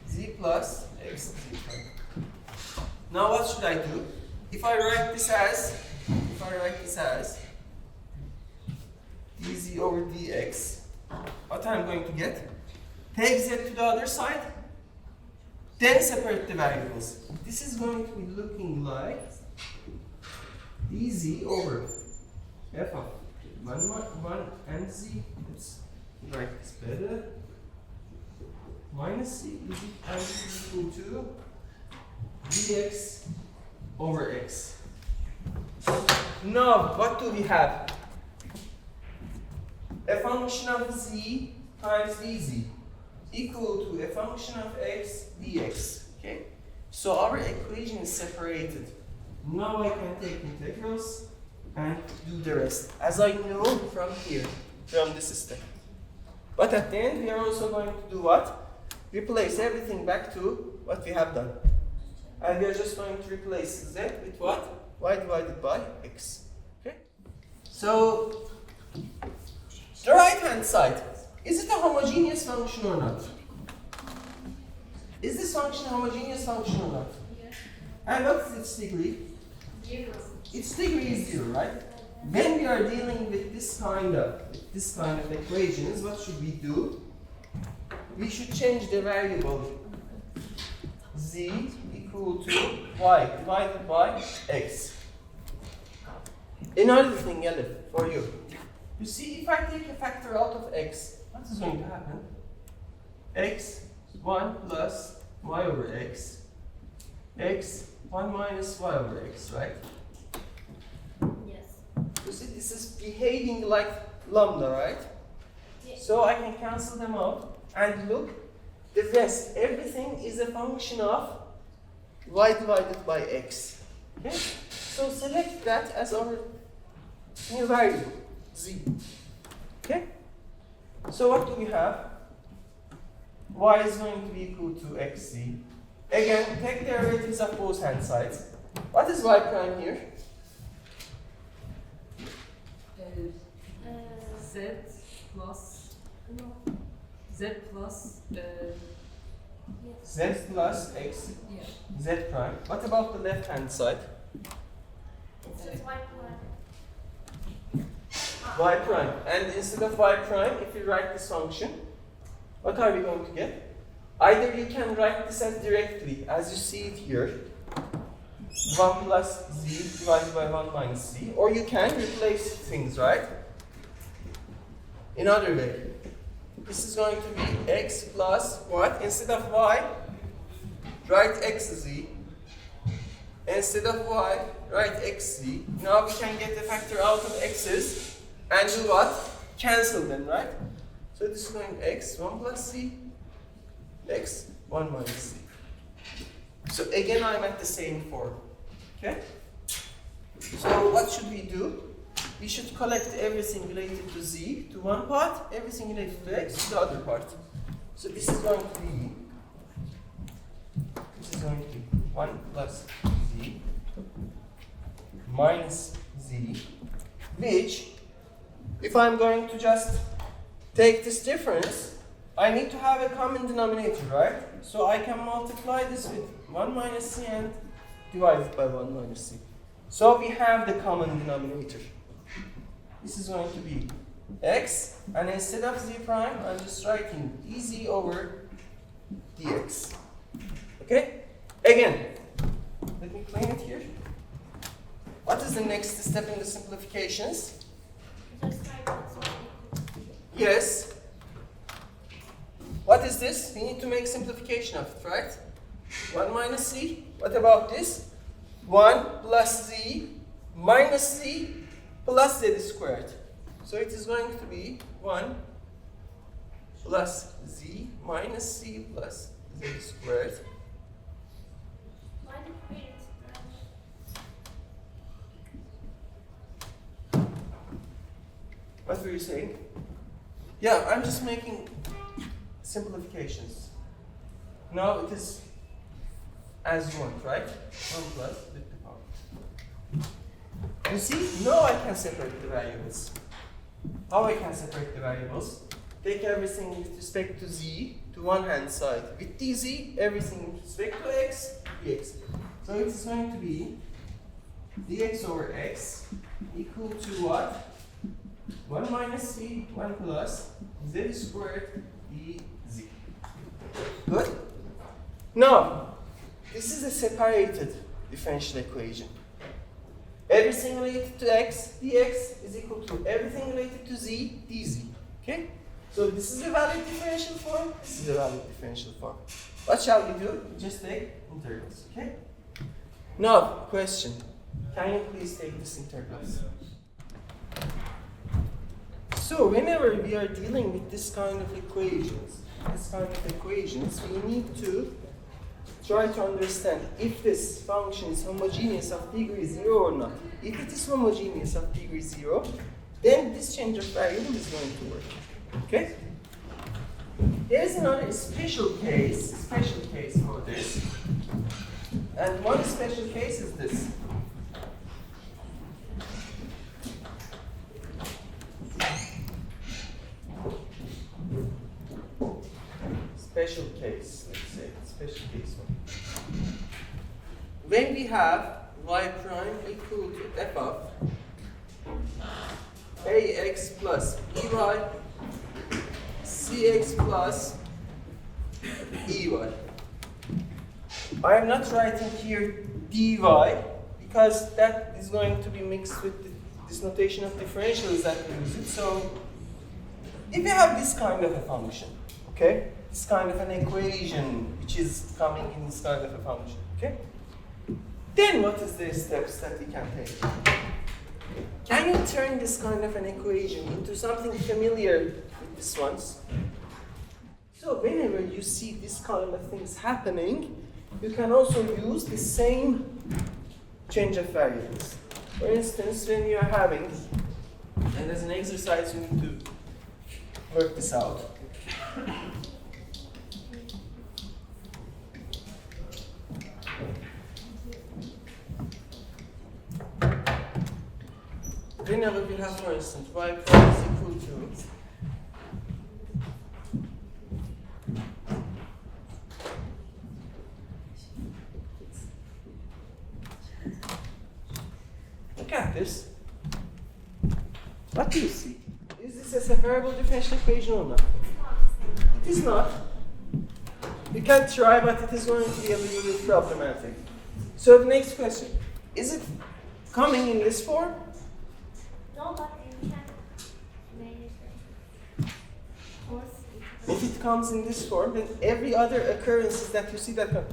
Z plus x z prime. Now what should I do? If I write this as dz over dx, what I'm going to get? Take z to the other side, then separate the variables. This is going to be looking like dz over f of 1 and z. Let's write this better. Minus c is equal to dx over x. Now, what do we have? A function of z times dz equal to a function of x dx. Okay? So our equation is separated. Now I can take integrals and do the rest, as I know from here, from the system. But at the end, we are also going to do what? Replace everything back to what we have done. And we are just going to replace z with what? Y divided by x. Okay? So, the right hand side, is it a homogeneous function or not? Is this function a homogeneous function or not? Yes. And what is its degree? 0. Its degree is 0, right? When we are dealing with this kind of equations, what should we do? We should change the variable z equal to y divided by x. Another thing, Elif, for you. You see, if I take a factor out of x, what is going to happen? X 1 plus y over x, x 1 minus y over x, right? Yes. You see, this is behaving like lambda, right? Yes. So I can cancel them out, and look, the rest, everything is a function of y divided by x. Okay? So select that as our new variable, z. Okay? So what do we have? Y is going to be equal to xz. Again, take derivatives of both hand sides. What is y prime here? Z plus No. Z plus Yes. Z plus x, yeah. z prime. What about the left hand side? It's just y prime. y prime. And instead of y prime, if we write this function, what are we going to get? Either you can write this as directly, as you see it here, 1 plus z divided by 1 minus z, or you can replace things, right? Another way. This is going to be x plus what? Instead of y, write xz. Instead of y, write xz. Now we can get the factor out of x's and do what? Cancel them, right? So this is going x 1 plus z, x 1 minus z. So again, I'm at the same form. Okay? So what should we do? We should collect everything related to z to one part, everything related to x to the other part. So this is going to be 1 plus z minus z, which, if I'm going to just take this difference, I need to have a common denominator, right? So I can multiply this with 1 minus c and divide it by 1 minus c. So we have the common denominator. This is going to be x, and instead of z prime, I'm just writing dz over dx. Okay? Again, let me clean it here. What is the next step in the simplifications? Just write it. Yes. What is this? We need to make simplification of it, right? 1 minus c. What about this? 1 plus z minus c plus z squared. So it is going to be 1 plus z minus c plus z squared. Why did you read it? What were you saying? Yeah, I'm just making simplifications. Now it is as you want, right? 1 plus with the power. You see, now I can separate the variables. How I can separate the variables? Take everything with respect to z to one hand side. With dz, everything with respect to x, dx. So it is going to be dx over x equal to what? 1 minus c, 1 plus z squared dz. Good? Now, this is a separated differential equation. Everything related to x, dx is equal to everything related to z, dz. Okay? So this is a valid differential form, this is a valid differential form. What shall we do? Just take integrals, okay? Now, question. Can you please take this integrals? So whenever we are dealing with this kind of equations, we need to try to understand if this function is homogeneous of degree 0 or not. If it is homogeneous of degree 0, then this change of variable is going to work. Okay? There is another special case for this. And one special case is this. Special case, let's say, special case one. When we have y prime equal to f of ax plus by cx plus ey. I am not writing here dy because that is going to be mixed with this notation of differentials that we use it. So if you have this kind of a function, okay, this kind of an equation which is coming in this kind of a function, okay, then what is the steps that we can take? Can you turn this kind of an equation into something familiar with this ones? So whenever you see this kind of things happening, you can also use the same change of variables. For instance, when you are having, and as an exercise you need to work this out. Whenever we have, for instance, y prime is equal to look at this. What do you see? Is this a separable differential equation or not? It is not. You can try, but it is going to be a little bit problematic. So the next question, is it coming in this form? No, but you can make it force it. If it comes in this form, then every other occurrences that you see that come.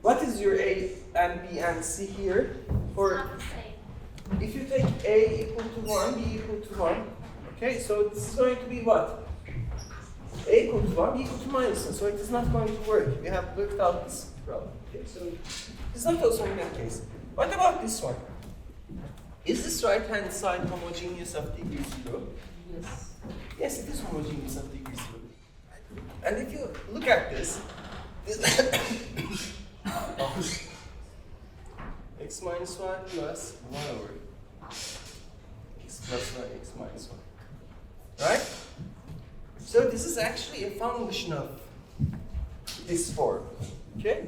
What is your A and B and C here? For Not the same. if you take A equal to 1, B equal to 1, okay, so this is going to be what? A equal to 1, B equal to minus 1, so it is not going to work. We have worked out this problem. Okay, so it's not also in that case. What about this one? Is this right hand side homogeneous of degree 0? Yes. Yes, it is homogeneous of degree 0. And if you look at this, x minus 1 plus 1 over x plus 1, x minus 1. Right? So this is actually a function of this form. Okay?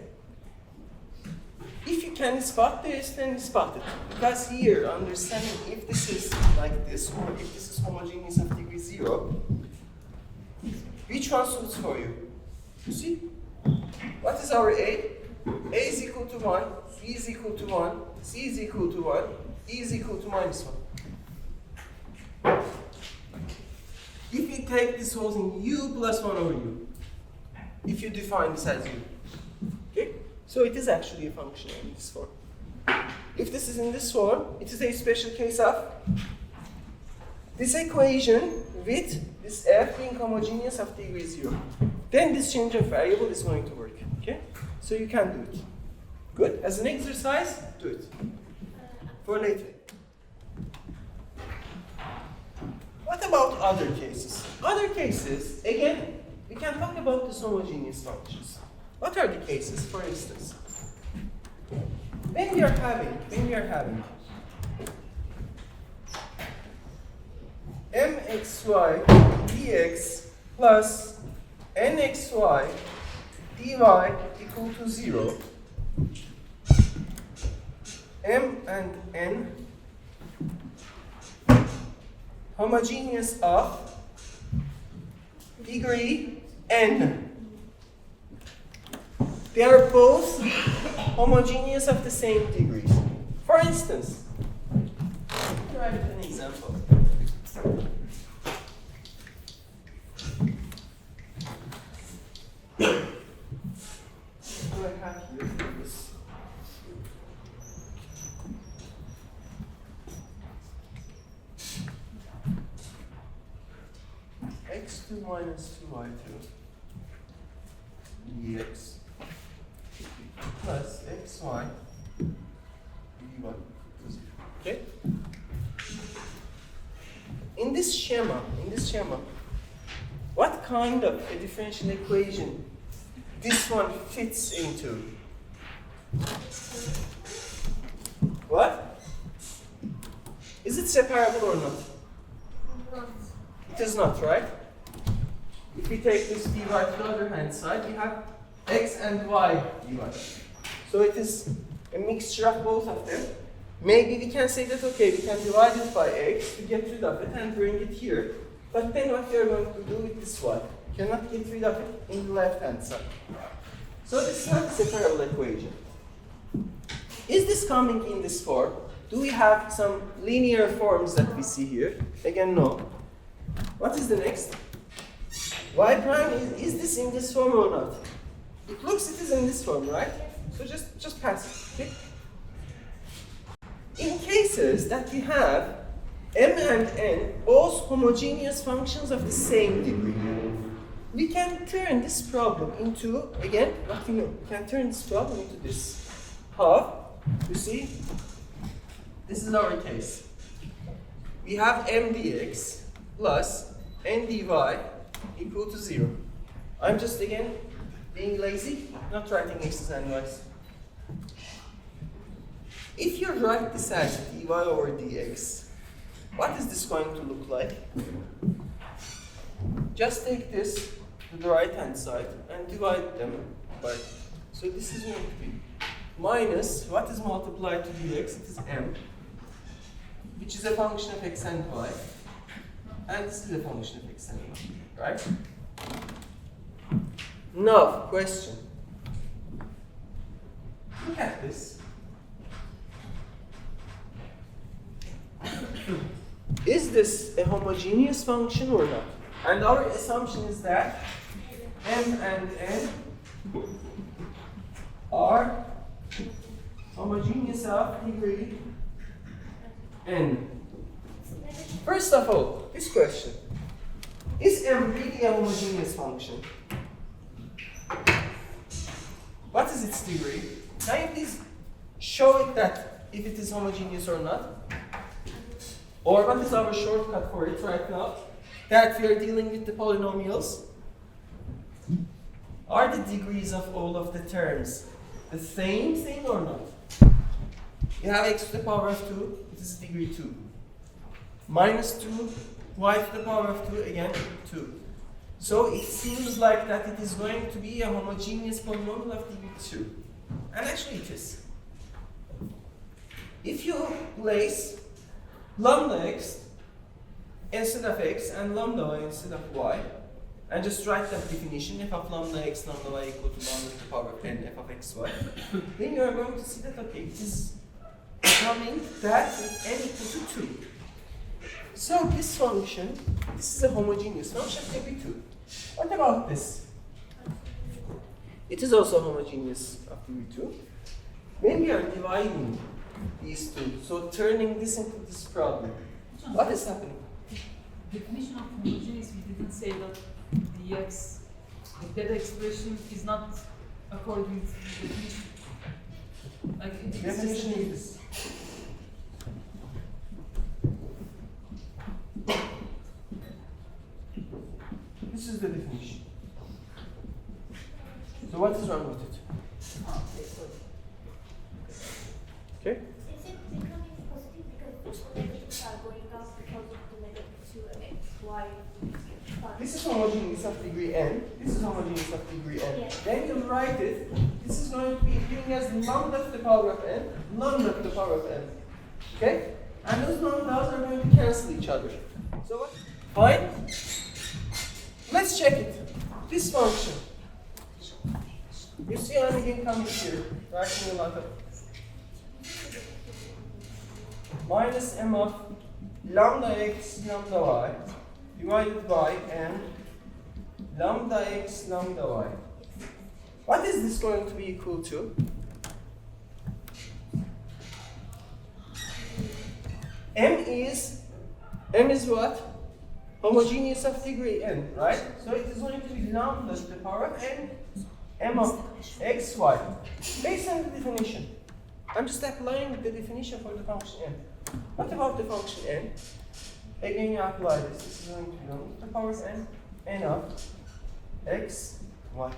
If you can spot this, then spot it. Because here, understanding if this is like this, or if this is homogeneous of degree 0, which one suits for you? You see? What is our A? A is equal to 1, B is equal to 1, C is equal to 1, E is equal to minus 1. If you take this whole thing, U plus 1 over U, if you define this as U. Okay? So it is actually a function in this form. If this is in this form, it is a special case of this equation with this f being homogeneous of degree 0. Then this change of variable is going to work. Okay? So you can do it. Good? As an exercise, do it. For later. What about other cases? Other cases, again, we can talk about these homogeneous functions. What are the cases, for instance? When we are having mxy dx plus nxy dy equal to 0, m and n homogeneous of degree n. They are both homogeneous of the same degree. For instance, let me write an example. What do I have here for this? x2 minus 2y2 dx plus xy dy. Okay? In this schema, what kind of a differential equation this one fits into? What? Is it separable or not? Not. It is not, right? If we take this dy to the other hand side, we have x and y dy. So it is a mixture of both of them. Maybe we can say that, okay, we can divide it by x to get rid of it and bring it here. But then what we are going to do with this y? We cannot get rid of it in the left hand side. So this is not a separable equation. Is this coming in this form? Do we have some linear forms that we see here? Again, no. What is the next? Y prime, is this in this form or not? It looks it is in this form, right? So just pass it, okay? In cases that we have m and n both homogeneous functions of the same degree, we can turn this problem into, again, what we know, we can turn this problem into this. How? You see? This is our case. We have m dx plus n dy equal to 0. I'm just, again, being lazy, not writing x's and y's. If you write this as dy over dx, what is this going to look like? Just take this to the right hand side and divide them by, so this is going to be minus, what is multiplied to dx? It is m, which is a function of x and y, and this is a function of x and y, right? Now, question. Look at this. Is this a homogeneous function or not? And our assumption is that m and n are homogeneous of degree n. First of all, this question. Is m really a homogeneous function? What is its degree? Can you please show it that if it is homogeneous or not? Or what is our shortcut for it right now? That we are dealing with the polynomials. Are the degrees of all of the terms the same thing or not? You have x to the power of 2, it is degree 2. Minus 2, y to the power of 2, again 2. So it seems like that it is going to be a homogeneous polynomial of degree 2. And actually it is. If you place lambda x instead of x and lambda y instead of y, and just write that definition, f of lambda x lambda y equal to lambda to the power of n f of x y, then you are going to see that, okay, it is becoming that with n equal to 2. So this function, this is a homogeneous function of degree 2. What about this? It is also homogeneous of degree 2. When we are dividing these two, so turning this into this problem, what is happening? Definition of homogeneous, we didn't say that dx, that expression is not according to the definition. Like it is Definition is this. This is the definition. So what is wrong with it? Okay? Is it becoming positive because the negatives are going up because of the negative 2x, y? This is homogeneous of degree n. This is homogeneous of degree n. Yeah. Then you write it. This is going to be giving us lambda to the power of n, lambda to the power of n. Okay? And those lambdas are going to cancel each other. So what? Fine? Let's check it. This function. You see I'm again coming here. Writing a lot of minus m of lambda x lambda y divided by n lambda x lambda y. What is this going to be equal to? M is what? Homogeneous of degree n, right? So it is going to be lambda to the power of n m of x y. Based on the definition. I'm just applying the definition for the function n. What about the function n? Again, you apply this. This is going to be lambda to the power of n of x, y.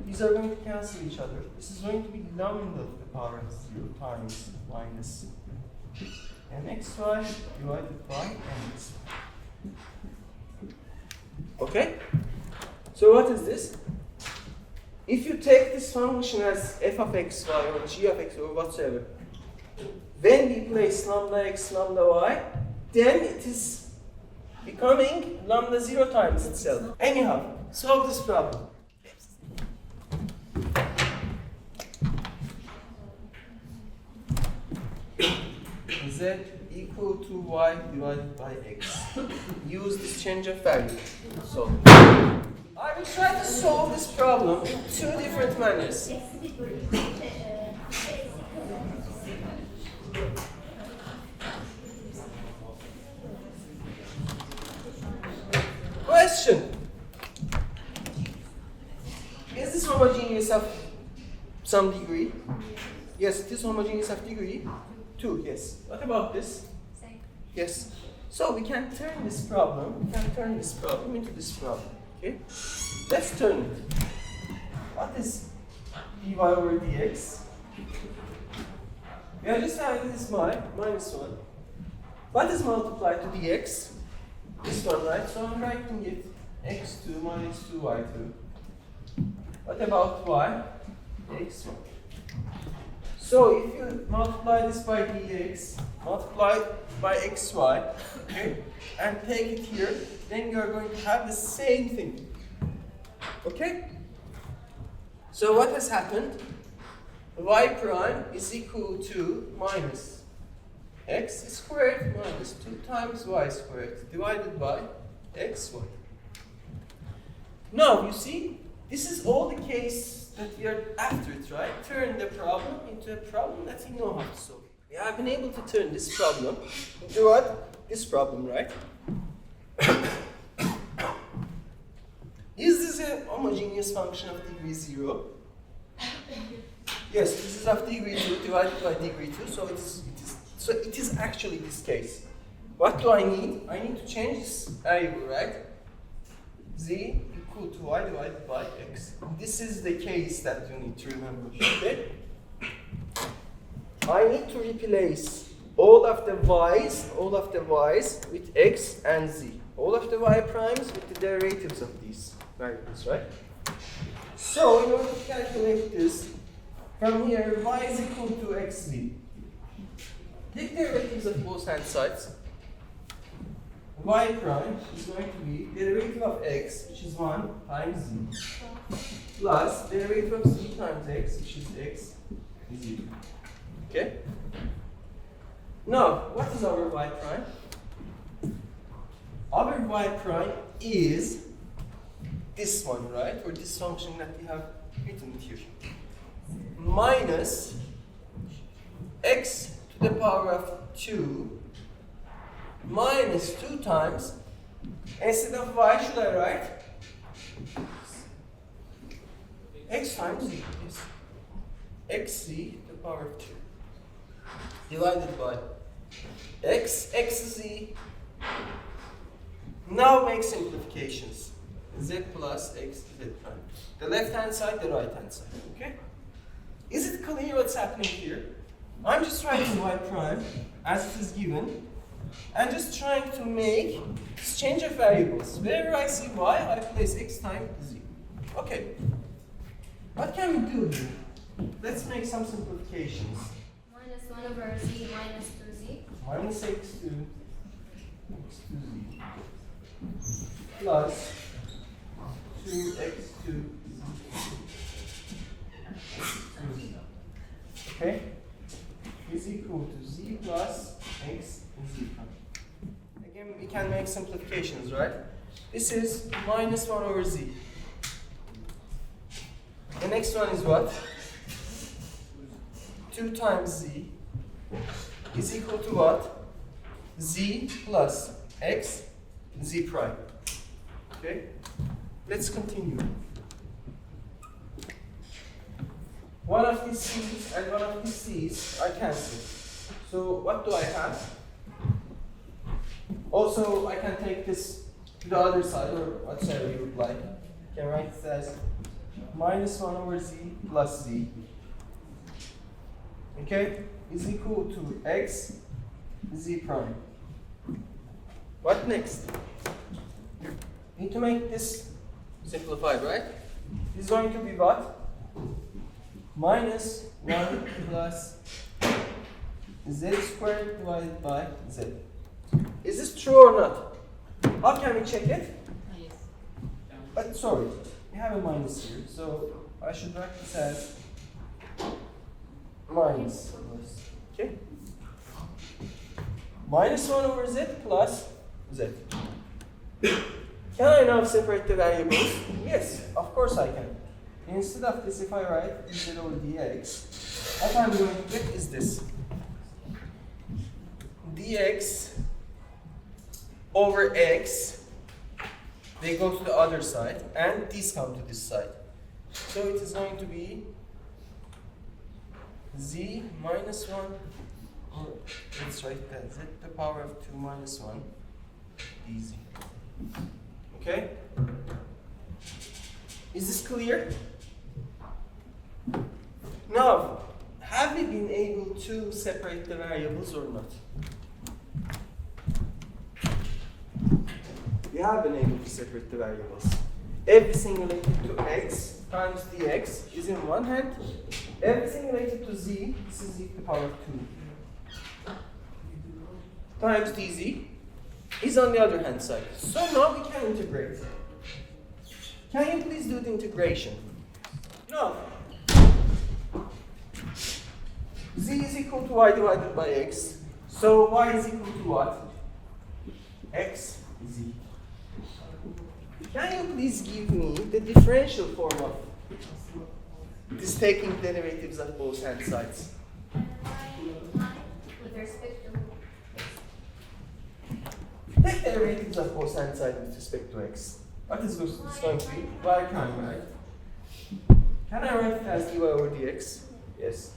These are going to cancel each other. This is going to be lambda to the power of 0 times minus mxy divided by mx. Okay? So what is this? If you take this function as f of x, y, or g of x, or whatsoever, when we place lambda x, lambda y, then it is becoming lambda 0 times itself. Anyhow, solve this problem. Z equal to y divided by x. Use this change of value. So, I will try to solve this problem in two different manners. Question. Is this homogeneous of some degree? Yes, it is homogeneous of degree 2, yes. What about this? Same. Yes. So we can turn this problem into this problem. Okay? Let's turn it. What is dy over dx? We are just having this minus 1. What is multiplied to dx? This one, right? So I'm writing it x2 minus 2y2. What about y? x1. So if you multiply this by dx, multiply by xy, okay, and take it here, then you are going to have the same thing. Okay? So what has happened? Y prime is equal to minus x squared minus 2 times y squared divided by xy. Now, you see, this is all the case that we are after it, right? Turn the problem into a problem that you know how to solve. We have been able to turn this problem into what? This problem, right? Is this a homogeneous function of degree 0? Yes, this is of degree 2 divided by degree 2, so it is actually this case. What do I need? I need to change this variable, right? Z equal to y divided by x. This is the case that you need to remember, okay? I need to replace all of the y's with x and z. All of the y primes with the derivatives of these variables, right? So, in order to calculate this, from here, y is equal to xz. Take derivatives of both hand sides. Y prime is going to be derivative of x, which is 1 times z, plus derivative of z times x, which is x z. Okay? Now, what is our y prime? Our y prime is this one, right? Or this function that we have written here. Minus x to the power of 2 minus 2 times, instead of y, should I write? X times z. Yes. Xz to the power of 2 divided by xz. Now make simplifications. Z plus x z prime. The left hand side, the right hand side. Okay? Is it clear what's happening here? I'm just writing y prime as it is given and just trying to make exchange of variables. Wherever I see y, I place x times z. Okay. What can we do here? Let's make some simplifications. Minus 1 over z minus 2z. Minus x to z plus 2x to z. Okay? Is equal to z plus x and z prime. Again, we can make simplifications, right? This is minus 1 over z. The next one is what? 2 times z is equal to what? Z plus x z prime. Okay? Let's continue. One of these c's and one of these c's are cancelled. So what do I have? Also, I can take this to the other side, or whatever you would like. You can write it as minus 1 over z plus z. Okay? Is equal to x z prime. What next? Need to make this simplified, right? This is going to be what? Minus 1 plus z squared divided by z. Is this true or not? How can we check it? Yes. But sorry, we have a minus here, so I should write this as minus. Okay? Minus 1 over z plus z. Can I now separate the variables? Yes, of course I can. Instead of this, if I write dz over dx, what I'm going to get is this. Dx over x, they go to the other side, and these come to this side. So it is going to be z minus 1, or let's write that, z to the power of 2 minus 1 dz. Okay? Is this clear? Now, have we been able to separate the variables or not? We have been able to separate the variables. Everything related to x times dx is in one hand, everything related to z, this is e to the power of 2 times dz is on the other hand side. So now we can integrate. Can you please do the integration? No. Z is equal to y divided by x. So y is equal to what? X z. Can you please give me the differential form of this taking derivatives of both hand sides? With respect to Take derivatives of both hand sides with respect to x. What is this going to be? Y prime, right? Can I write it as dy over dx? Yes.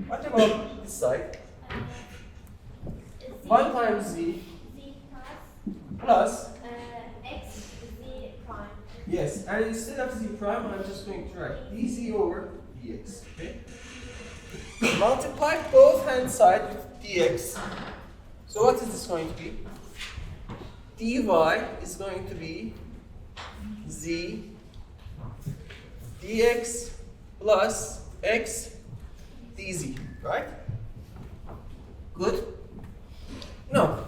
What about this side? 1 times z Z plus, X Z prime. yes, and instead of z prime, I'm just going to write dz over dx, okay? Multiply both hand sides with dx. So what is this going to be? dy is going to be z dx plus x dz, right? Good? No.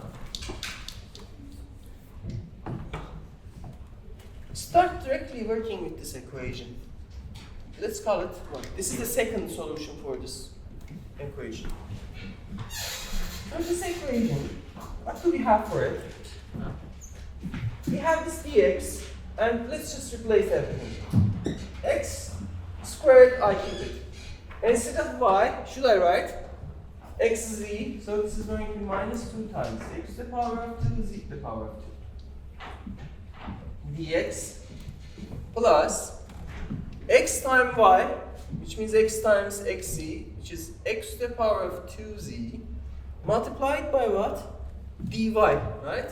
Start directly working with this equation. Let's call it one. This is the second solution for this equation. From this equation, what do we have for it? We have this dx, and let's just replace everything. X squared I cubic. Instead of y, should I write xz? So this is going to be minus 2 times x to the power of 2 z to the power of 2 dx plus x times y, which means x times xz, which is x to the power of 2z multiplied by what? dy, right?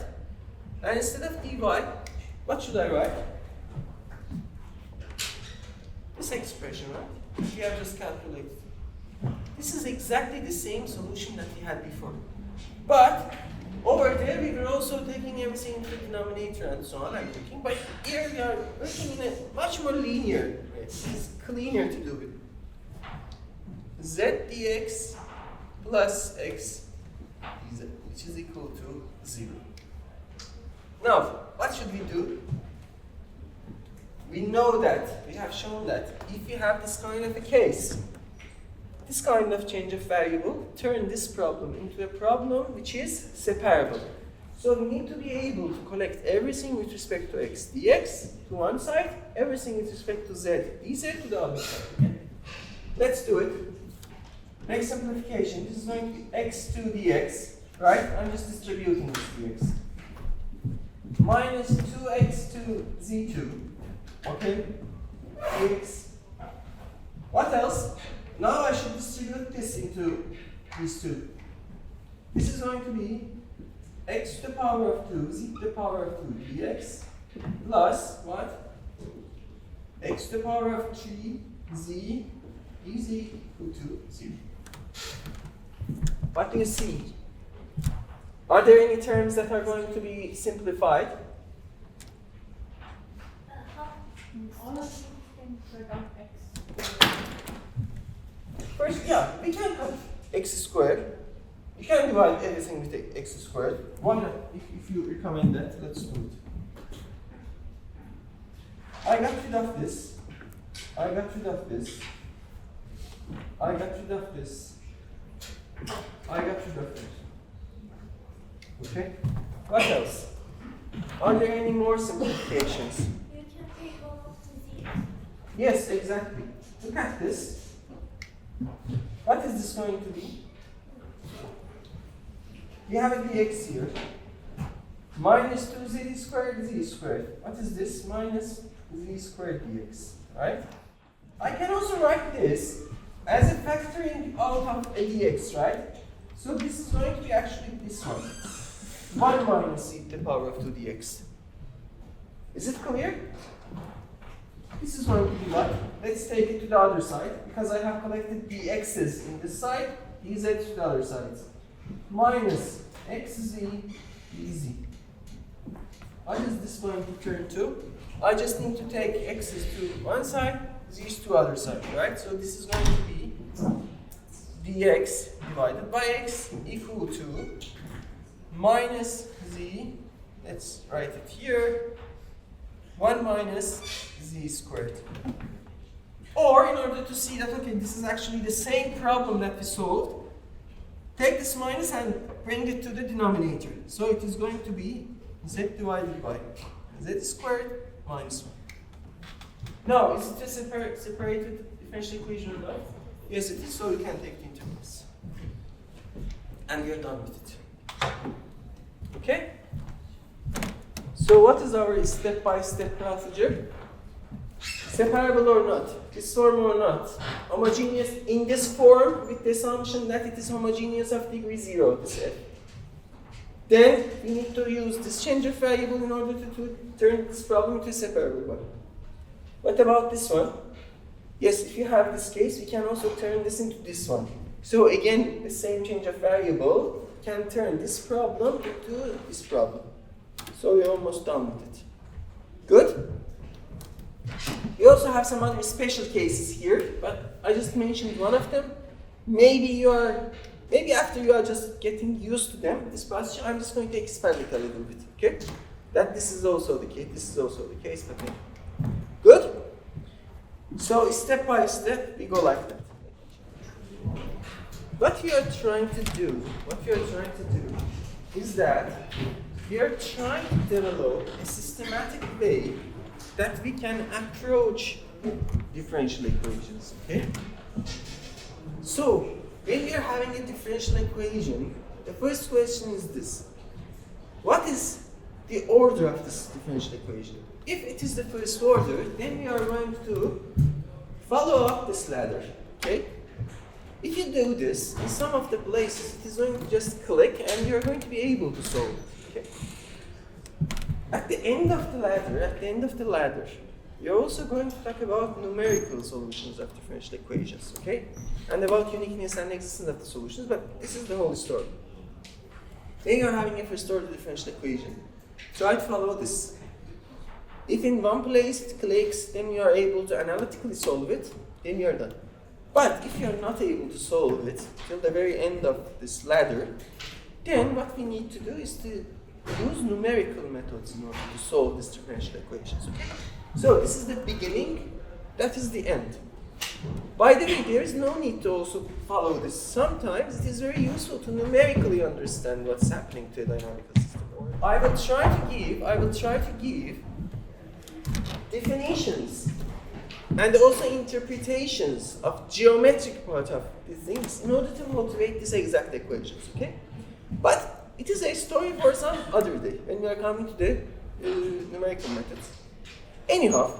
And instead of dy, what should I write? This expression, right? We have just calculated. This is exactly the same solution that we had before. But over there, we were also taking everything into the denominator and so on, I'm thinking. But here we are working in a much more linear way. It's cleaner to do it. Z dx plus x dz, which is equal to 0. Now, what should we do? We know that, we have shown that if you have this kind of a case, this kind of change of variable, turn this problem into a problem which is separable. So we need to be able to collect everything with respect to x dx to one side, everything with respect to z dz to the other side. Okay? Let's do it. Next simplification, this is going to be x2 dx, right? I'm just distributing this dx. Minus 2x2 z2, okay? Dx. What else? Now I should distribute this into these two. This is going to be x to the power of 2, z to the power of 2 dx plus what? X to the power of 3 z dz equal to 0. What do you see? Are there any terms that are going to be simplified? All of these things are done X. First, yeah, we can have x squared. You can divide everything with x squared. Why not? If you recommend that, let's do it. I got rid of this. I got rid of this. I got rid of this. I got rid of this. Okay? What else? Are there any more simplifications? You can take all of the Z. Yes, exactly. Look at this. What is this going to be? We have a dx here. Minus 2z squared z squared. What is this? Minus z squared dx. Right? I can also write this as a factoring out of a dx, right? So this is going to be actually this one. 1 minus e to the power of 2 dx. Is it clear? This is going to be what? Let's take it to the other side, because I have collected dx's in this side, dz to the other side. Minus xz dz. What is this going to turn to? I just need to take x's to one side, z's to other side, right? So this is going to be dx divided by x equal to minus z, let's write it here, 1 minus z squared. Or in order to see that, okay, this is actually the same problem that we solved, take this minus and bring it to the denominator. So it is going to be z divided by z squared minus 1. Now, is it a separated differential equation or not? Yes, it is, so you can take it into this. And we are done with it. Okay? So what is our step-by-step procedure? Separable or not, this form or not, homogeneous in this form with the assumption that it is homogeneous of degree 0, this f. Then we need to use this change of variable in order to turn this problem into a separable one. What about this one? Yes, if you have this case, we can also turn this into this one. So again, the same change of variable can turn this problem into this problem. So we're almost done with it. Good? We also have some other special cases here, but I just mentioned one of them. Maybe after you are just getting used to them, this procedure, I'm just going to expand it a little bit, okay? That this is also the case, this is also the case, but maybe. Good? So step by step, we go like that. What we are trying to do is that we are trying to develop a systematic way that we can approach differential equations, okay? So, when we are having a differential equation, the first question is this. What is the order of this differential equation? If it is the first order, then we are going to follow up this ladder, okay? If you do this, in some of the places, it is going to just click and you're going to be able to solve it, okay? At the end of the ladder, you're also going to talk about numerical solutions of differential equations, okay? And about uniqueness and existence of the solutions, but this is the whole story. Then you're having a first order differential equation. Try to follow this. If in one place it clicks, then you are able to analytically solve it, then you're done. But if you're not able to solve it till the very end of this ladder, then what we need to do is to use numerical methods in order to solve these differential equations, okay? So this is the beginning, that is the end. By the way, there is no need to also follow this. Sometimes it is very useful to numerically understand what's happening to a dynamical system. I will try to give definitions and also interpretations of geometric part of these things in order to motivate these exact equations, okay? But it is a story for some other day when we are coming to the numerical methods. Anyhow,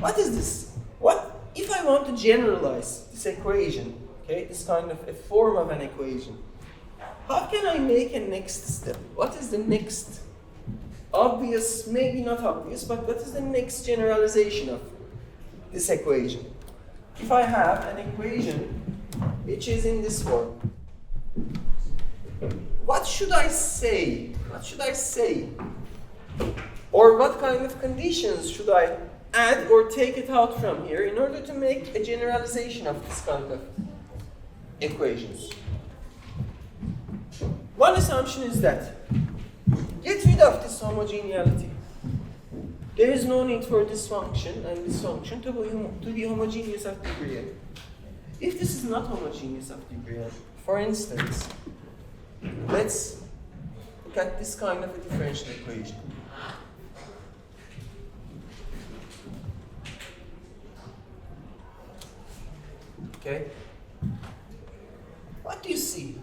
what is this? What if I want to generalize this equation, okay, this kind of a form of an equation? How can I make a next step? What is the next obvious, maybe not obvious, but what is the next generalization of this equation? If I have an equation which is in this form, what should I say? Or what kind of conditions should I add or take it out from here in order to make a generalization of this kind of equations? One assumption is that get rid of this homogeneity. There is no need for this function and this function to be homogeneous of degree n. If this is not homogeneous of degree n, for instance, let's look at this kind of a differential equation. Okay? What do you see?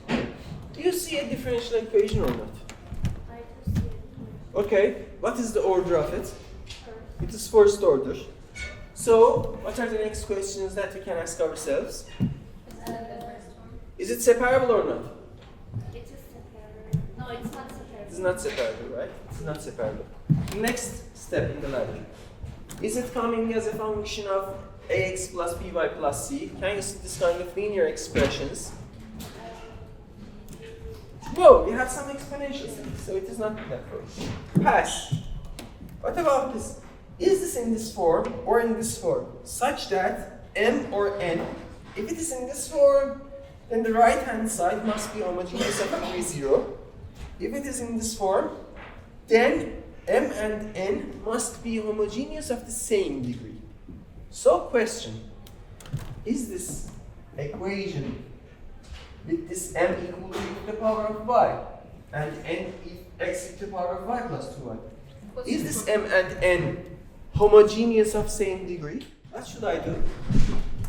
Do you see a differential equation or not? I do see it. Okay, what is the order of it? It is first order. So, what are the next questions that we can ask ourselves? Is that the first one? Is it separable or not? It is separable. No, it's not separable. It's not separable, right? It's not separable. Next step in the ladder. Is it coming as a function of ax plus by plus c? Can you see this kind of linear expressions? Whoa, we have some exponentials, so it is not that close. Pass. What about this? Is this in this form or in this form? Such that m or n If it is in this form, then the right-hand side must be homogeneous of degree 0. If it is in this form, then m and n must be homogeneous of the same degree. So question, is this equation with this m equal to e to the power of y and n x to the power of y plus 2y? Is this m and n homogeneous of same degree? What should I do?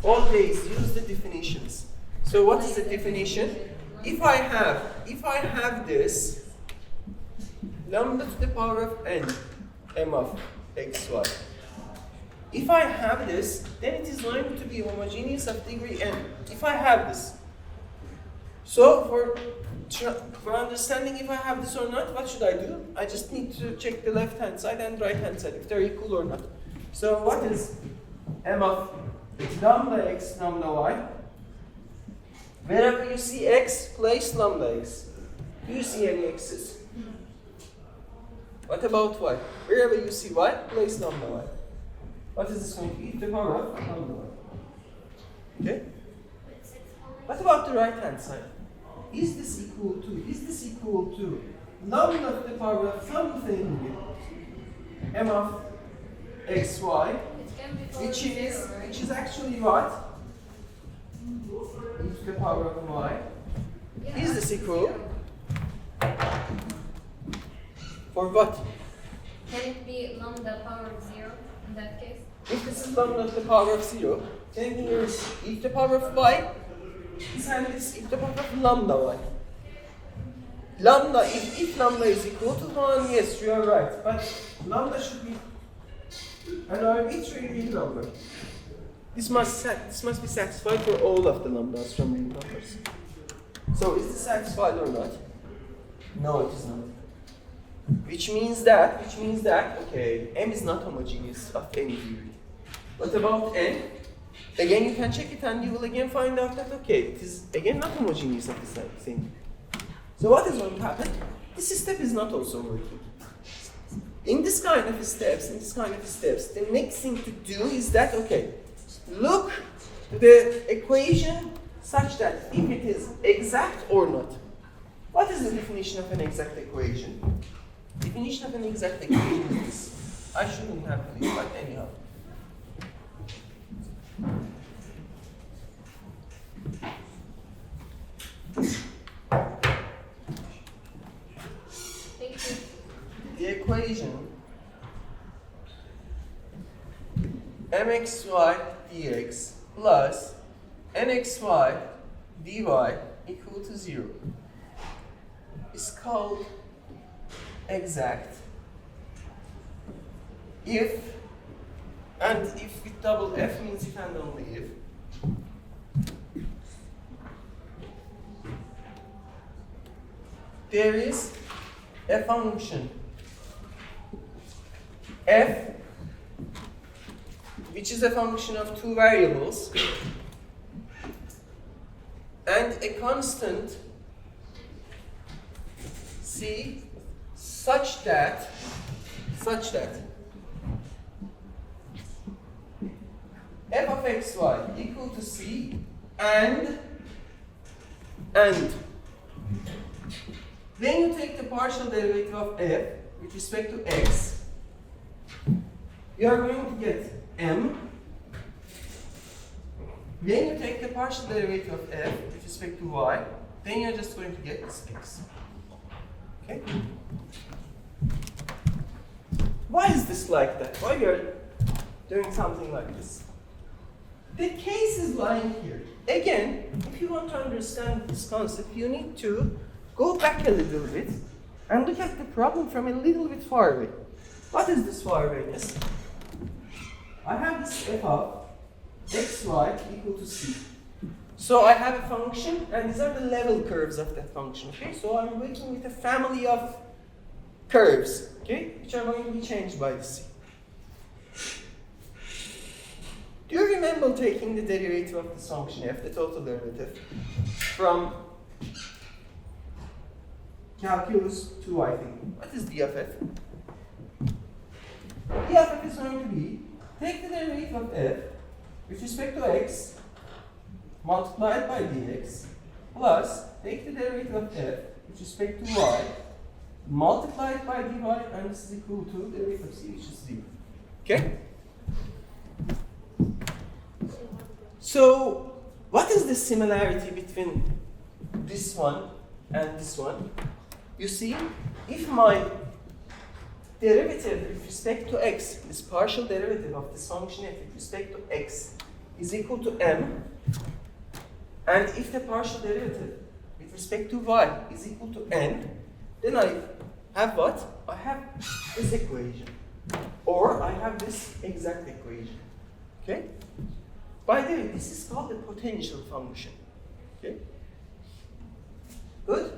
Always use the definitions. So what is the definition? If I have this lambda to the power of n, m of x, y. If I have this, then it is going to be homogeneous of degree n. If I have this. So for understanding if I have this or not, what should I do? I just need to check the left hand side and right hand side, if they're equal or not. So what is m of lambda x, lambda y? Wherever you see x, place lambda x. Do you see any x's? What about y? Wherever you see y, place lambda y. What is this going to be? E to the power of lambda y. Okay? What about the right hand side? Is this equal to lambda to the power of something m of xy, which is actually what? E to the power of y. Is this equal? For what? Can it be lambda power of 0 in that case? If this is lambda to the power of 0, then here is e to the power of y, and this e to the power of lambda y. Lambda, if lambda is equal to 1, yes, you are right. But lambda should be an arbitrary real number. This must be satisfied for all of the lambdas from real numbers. So is this satisfied or not? No, it is not. Which means that, okay, m is not homogeneous of any degree. What about n? Again, you can check it and you will again find out that, okay, it is again not homogeneous of the same thing. So what is going to happen? This step is not also working. In this kind of steps, the next thing to do is that, okay, look the equation such that if it is exact or not. What is the definition of an exact equation? Definition of an exact equation is this. I shouldn't have this, but anyhow. Thank you. The equation mxy dx plus nxy dy equal to 0 is called exact if, and if with double F means if and only if, there is a function f which is a function of two variables and a constant c such that f of xy equal to c and then you take the partial derivative of f with respect to x. You are going to get m. Then you take the partial derivative of f with respect to y. Then you're just going to get this x. Okay? Why is this like that? Why we are doing something like this? The case is lying here. Again, if you want to understand this concept, you need to go back a little bit and look at the problem from a little bit far away. What is this far awayness? I have this f of xy equal to c. So I have a function, and these are the level curves of that function. Okay, so I'm working with a family of curves, okay, which are going to be changed by the c. Do you remember taking the derivative of this function f, the total derivative, from calculus 2, I think? What is d of f? d of f is going to be, take the derivative of f with respect to x multiplied by dx plus take the derivative of f with respect to y multiplied by dy, and this is equal to the derivative of c, which is 0. Okay? So, what is the similarity between this one and this one? You see, if my derivative with respect to x, this partial derivative of this function f with respect to x is equal to m, and if the partial derivative with respect to y is equal to n, then I have what? I have this equation, or I have this exact equation. Okay? By the way, this is called the potential function. Okay? Good?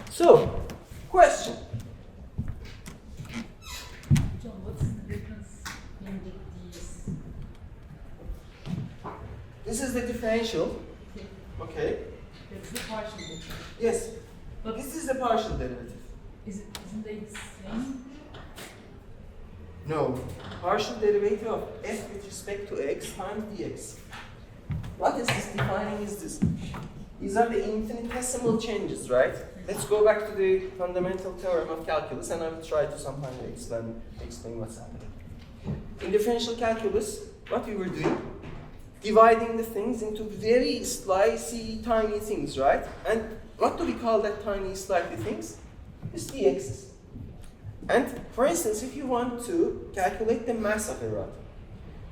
So, question. John, what's the difference in these? This is the differential. Okay? That's the partial difference. Yes. But This is the partial derivative. isn't they the same? No. Partial derivative of f with respect to x times dx. What is this defining is this? These are the infinitesimal changes, right? Let's go back to the fundamental theorem of calculus, and I will try to somehow explain what's happening. In differential calculus, what we were doing, dividing the things into very slicey, tiny things, right? And what do we call that tiny, slightly things? It's dx's. And for instance, if you want to calculate the mass of a rod,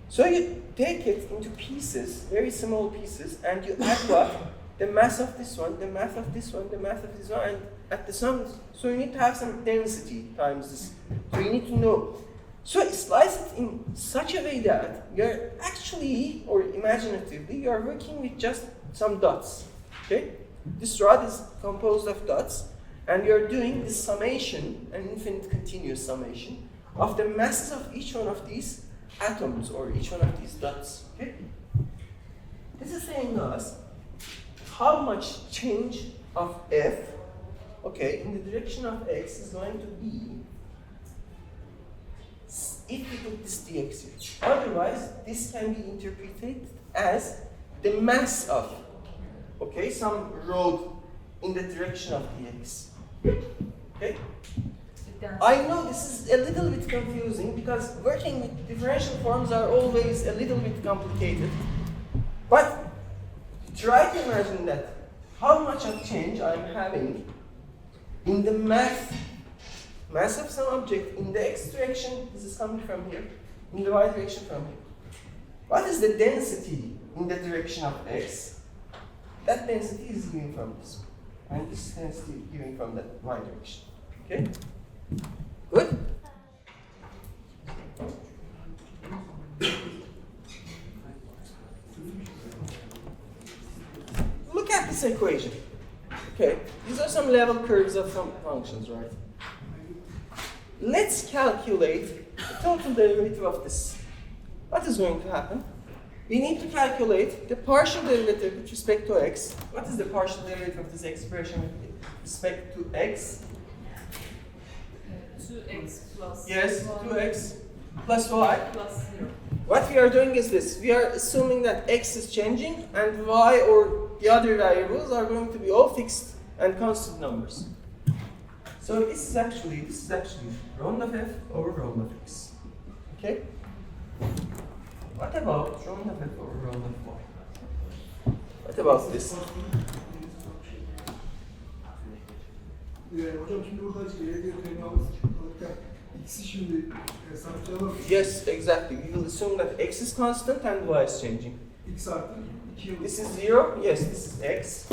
so you take it into pieces, very small pieces, and you add what? The mass of this one, the mass of this one, the mass of this one, and at the sum. So you need to have some density times this. So you need to know. So slice it in such a way that you're actually, or imaginatively, you're working with just some dots. Okay? This rod is composed of dots, and you're doing this summation, an infinite continuous summation, of the masses of each one of these atoms, or each one of these dots. Okay? This is saying to us how much change of f, okay, in the direction of x is going to be if we put this dx here. Otherwise, this can be interpreted as the mass of, okay, some road in the direction of dx. Okay? I know this is a little bit confusing because working with differential forms are always a little bit complicated. But try to imagine that how much of change I'm having in the mass of some object in the x direction, this is coming from here, in the y direction from here. What is the density in the direction of x? That density is given from this one, and this density is given from the y direction. Okay? Good? Look at this equation. Okay, these are some level curves of some functions, right? Let's calculate the total derivative of this. What is going to happen? We need to calculate the partial derivative with respect to x. What is the partial derivative of this expression with respect to x? 2x plus Yes, y 2x plus y. plus 0. What we are doing is this. We are assuming that x is changing and y or the other variables are going to be all fixed and constant numbers. So this is actually round of f over round of x. Okay? What about round of f over round of y? What about this? Hocam şimdi burada diye alırken x'i şimdi hesaplayalım. Yes, exactly. We will assume that x is constant and y is changing. X artı 2 yıl. This is 0. Yes, this is x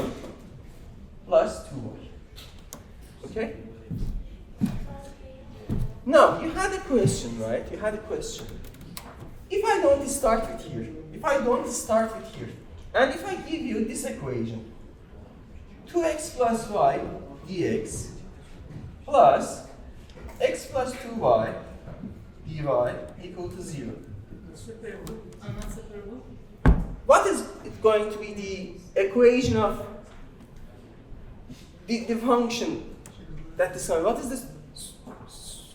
plus 2y. Okay? Now, you had a question, right? You had a question. If I don't start with here, and if I give you this equation, 2x plus y dx plus x plus 2y dy equal to 0. Separable. Not separable. What is it going to be the equation of the function that is coming? What is this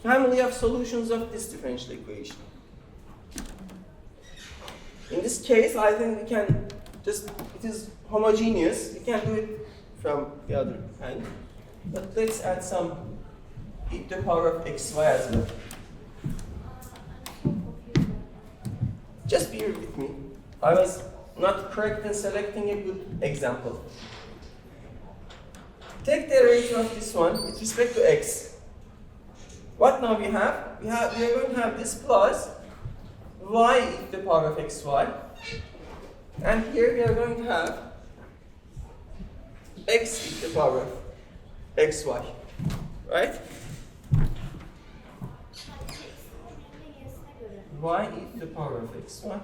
family of solutions of this differential equation? In this case, I think we can just, it is homogeneous. We can do it from the other hand. But let's add some e to the power of xy as well. Just bear with me. I was not correct in selecting a good example. Take the derivative of this one with respect to x. What now we have? We are going to have this plus y e to the power of xy. And here we are going to have x e to the power of xy. Right? Y e to the power of xy.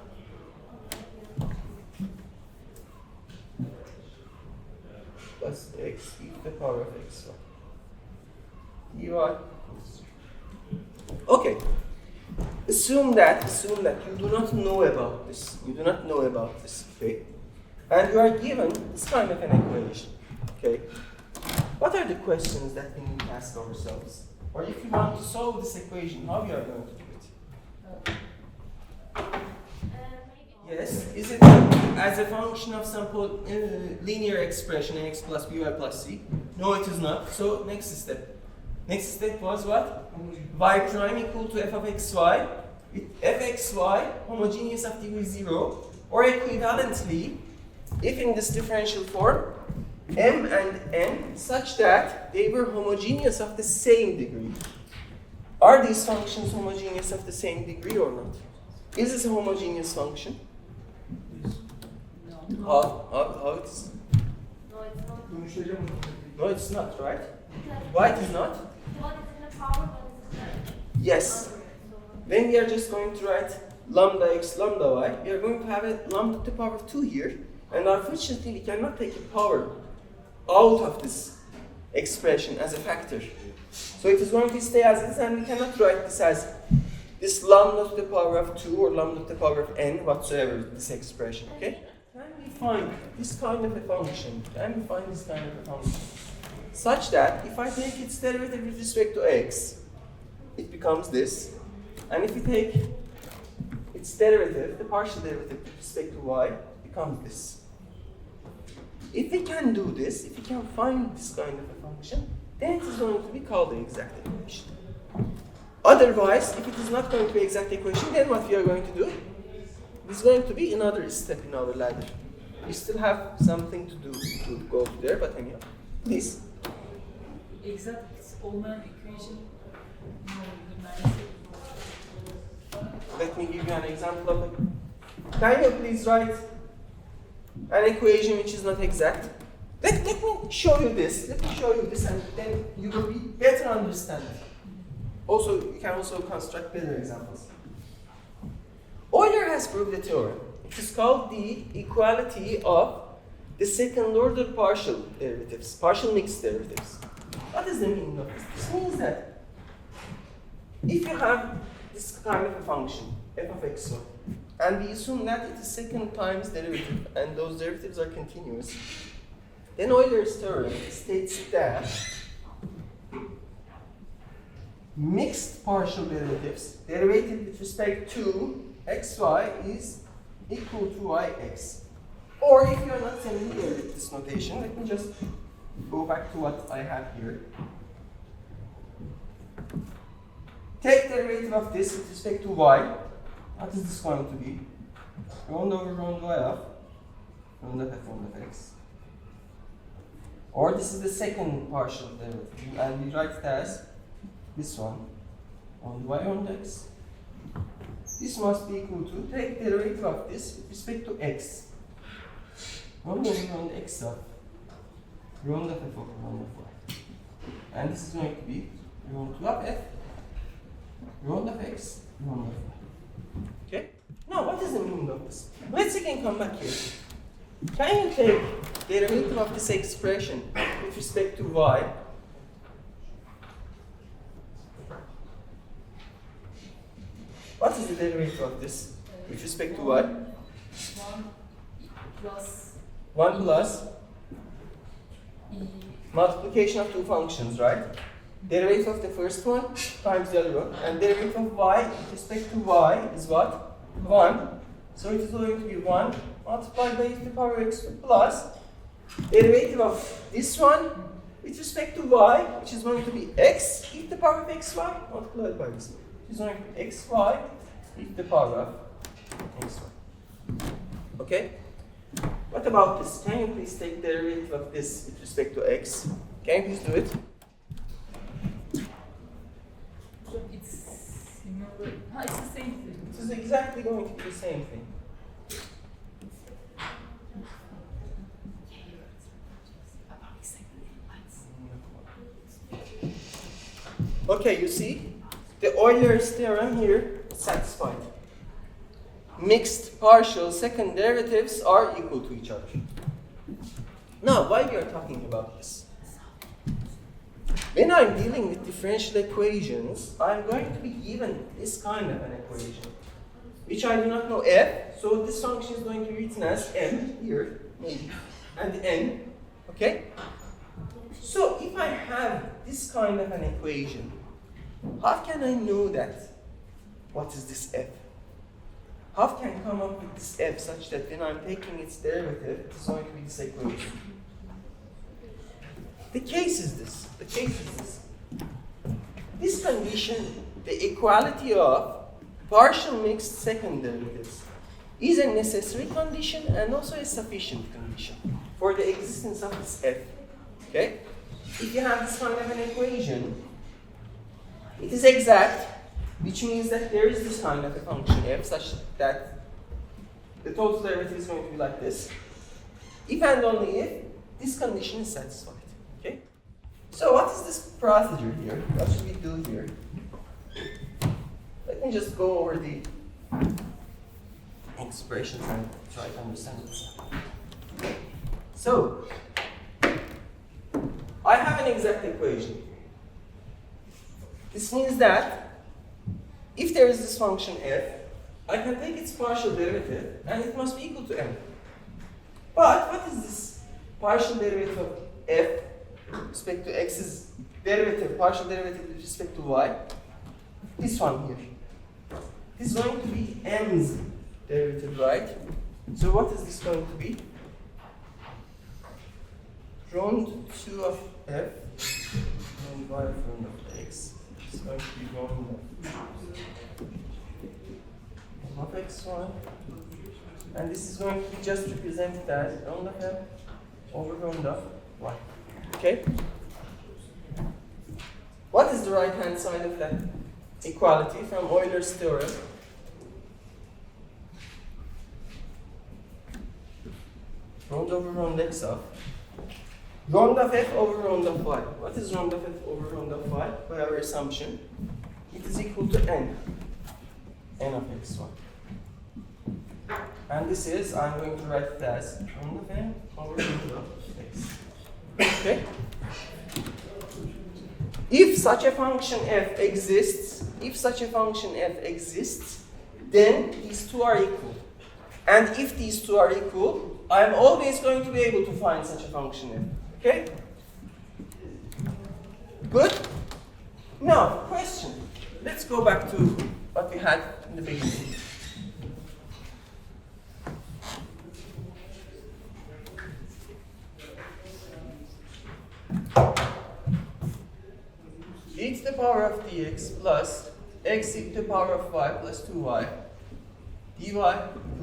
Plus x e to the power of xy. dy. Okay. Assume that you do not know about this. You do not know about this, okay? And you are given this kind of an equation, okay? What are the questions that we need to ask ourselves? Or if you want to solve this equation, how you are going to do it? Yes, is it as a function of some linear expression x plus by plus c? No, it is not. So next step. Next step was what? Y prime equal to f of xy. Fxy homogeneous of degree 0, or equivalently, if in this differential form, m and n such that they were homogeneous of the same degree. Are these functions homogeneous of the same degree or not? Is this a homogeneous function? How it is? No, it's not. Dönüştüreceğim hocam. No, it's not, right? Why it is not? One is in the power, one is in the Yes. Then we are just going to write lambda x, lambda y. We are going to have a lambda to the power of 2 here. And unfortunately, we cannot take a power out of this expression as a factor. So it is going to stay as it is, and we cannot write this as this lambda to the power of 2 or lambda to the power of n, whatsoever, this expression, okay? Can we find this kind of a function? Can we find this kind of a function? Such that if I take its derivative with respect to x, it becomes this. And if we take its derivative, the partial derivative with respect to y, it becomes this. If we can do this, if we can find this kind of a function, then it is going to be called the exact equation. Otherwise, if it is not going to be exact equation, then what we are going to do? It is going to be another step in our ladder. We still have something to do to go to there, but anyhow, please. Exact olmayan equation ne olabilir? Let me give you an example of it. Can you please write an equation which is not exact? Let me show you this. Let me show you this, and then you will be better understand. Also, you can also construct better examples. Euler has proved a theorem. It is called the equality of the second order partial derivatives, partial mixed derivatives. What is the meaning of this? This means that if you have this kind of a function, f of x, and we assume that it is second times derivative, and those derivatives are continuous, then Euler's theorem states that mixed partial derivatives, derivative with respect to xy, is equal to yx. Or if you are not familiar with this notation, let me just go back to what I have here. Take the derivative of this with respect to y. What is this going to be? Round over round y of round of f of x. Or this is the second partial derivative, and we write it as this one on y on x. This must be equal to, take the derivative of this with respect to x. Round over round x of round of f over round of y. And this is going to be round 2 of f, round of x, round of y. Okay? Now, what is the meaning of this? Let's again come back here. Can you take the derivative of this expression with respect to y? What is the derivative of this with respect to y? 1 plus 1 plus e multiplication of two functions, right? Derivative of the first one times the other one, and derivative of y with respect to y is what? 1 So it is going to be 1 multiplied by e to the power of x plus derivative of this one with respect to y, which is going to be x e to the power of xy multiplied by this, which is going to be xy e to the power of xy. Okay? What about this? Can you please take the derivative of this with respect to x? Can you please do it? It's similar. It's the same thing. This is exactly going to be the same thing. Okay, you see, the Euler's theorem here is satisfied. Mixed partial second derivatives are equal to each other. Now, why we are talking about this? When I'm dealing with differential equations, I'm going to be given this kind of an equation, which I do not know f, so this function is going to be written as m here, maybe, and n, okay? So if I have this kind of an equation, how can I know that? What is this f? How can I come up with this f such that when I'm taking its derivative, it's going to be this equation? The case is this. The case is this. This condition, the equality of partial mixed second derivatives, is a necessary condition and also a sufficient condition for the existence of this f. Okay? If you have this kind of an equation, it is exact, which means that there is this kind of a function f such that the total derivative is going to be like this. If and only if this condition is satisfied. Okay? So what is this procedure here? What should we do here? Let me just go over the expressions and try to understand this. So, I have an exact equation. This means that if there is this function f, I can take its partial derivative and it must be equal to m. But what is this partial derivative of f with respect to x's derivative, partial derivative with respect to y? This one here. This is going to be m's derivative, right? So what is this going to be? Round 2 of f and y round of x. It's going to be round of xy. And this is going to be just represented as round of f over round of y. Okay? What is the right hand side of that equality from Euler's theorem? Round over round x of round of f over round of y. What is round of f over round of y? By our assumption, it is equal to n of xy. And this is, I'm going to write it as round of n over round of x. Okay? If such a function f exists, then these two are equal. And if these two are equal, I'm always going to be able to find such a function f. Okay? Good? Now, question. Let's go back to what we had in the beginning. E to the power of dx plus x e to the power of y plus 2y dy equal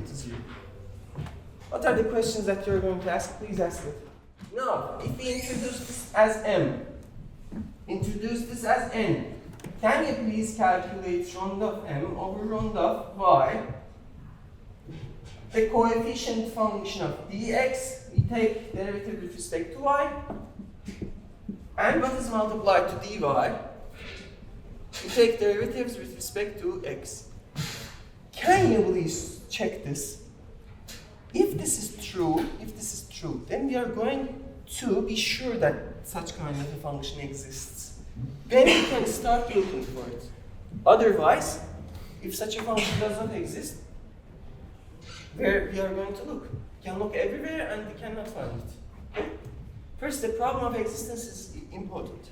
to 0. What are the questions that you're going to ask? Please ask it. Now, if we introduce this as m, introduce this as n, can you please calculate round of m over round of y, the coefficient function of dx, we take derivative with respect to y, and what is multiplied to dy, we take derivatives with respect to x. Can you please check this? If this is true, then we are going to be sure that such kind of a function exists. Then we can start looking for it. Otherwise, if such a function does not exist, where we are going to look? We can look everywhere and we cannot find it. Okay? First, the problem of existence is important.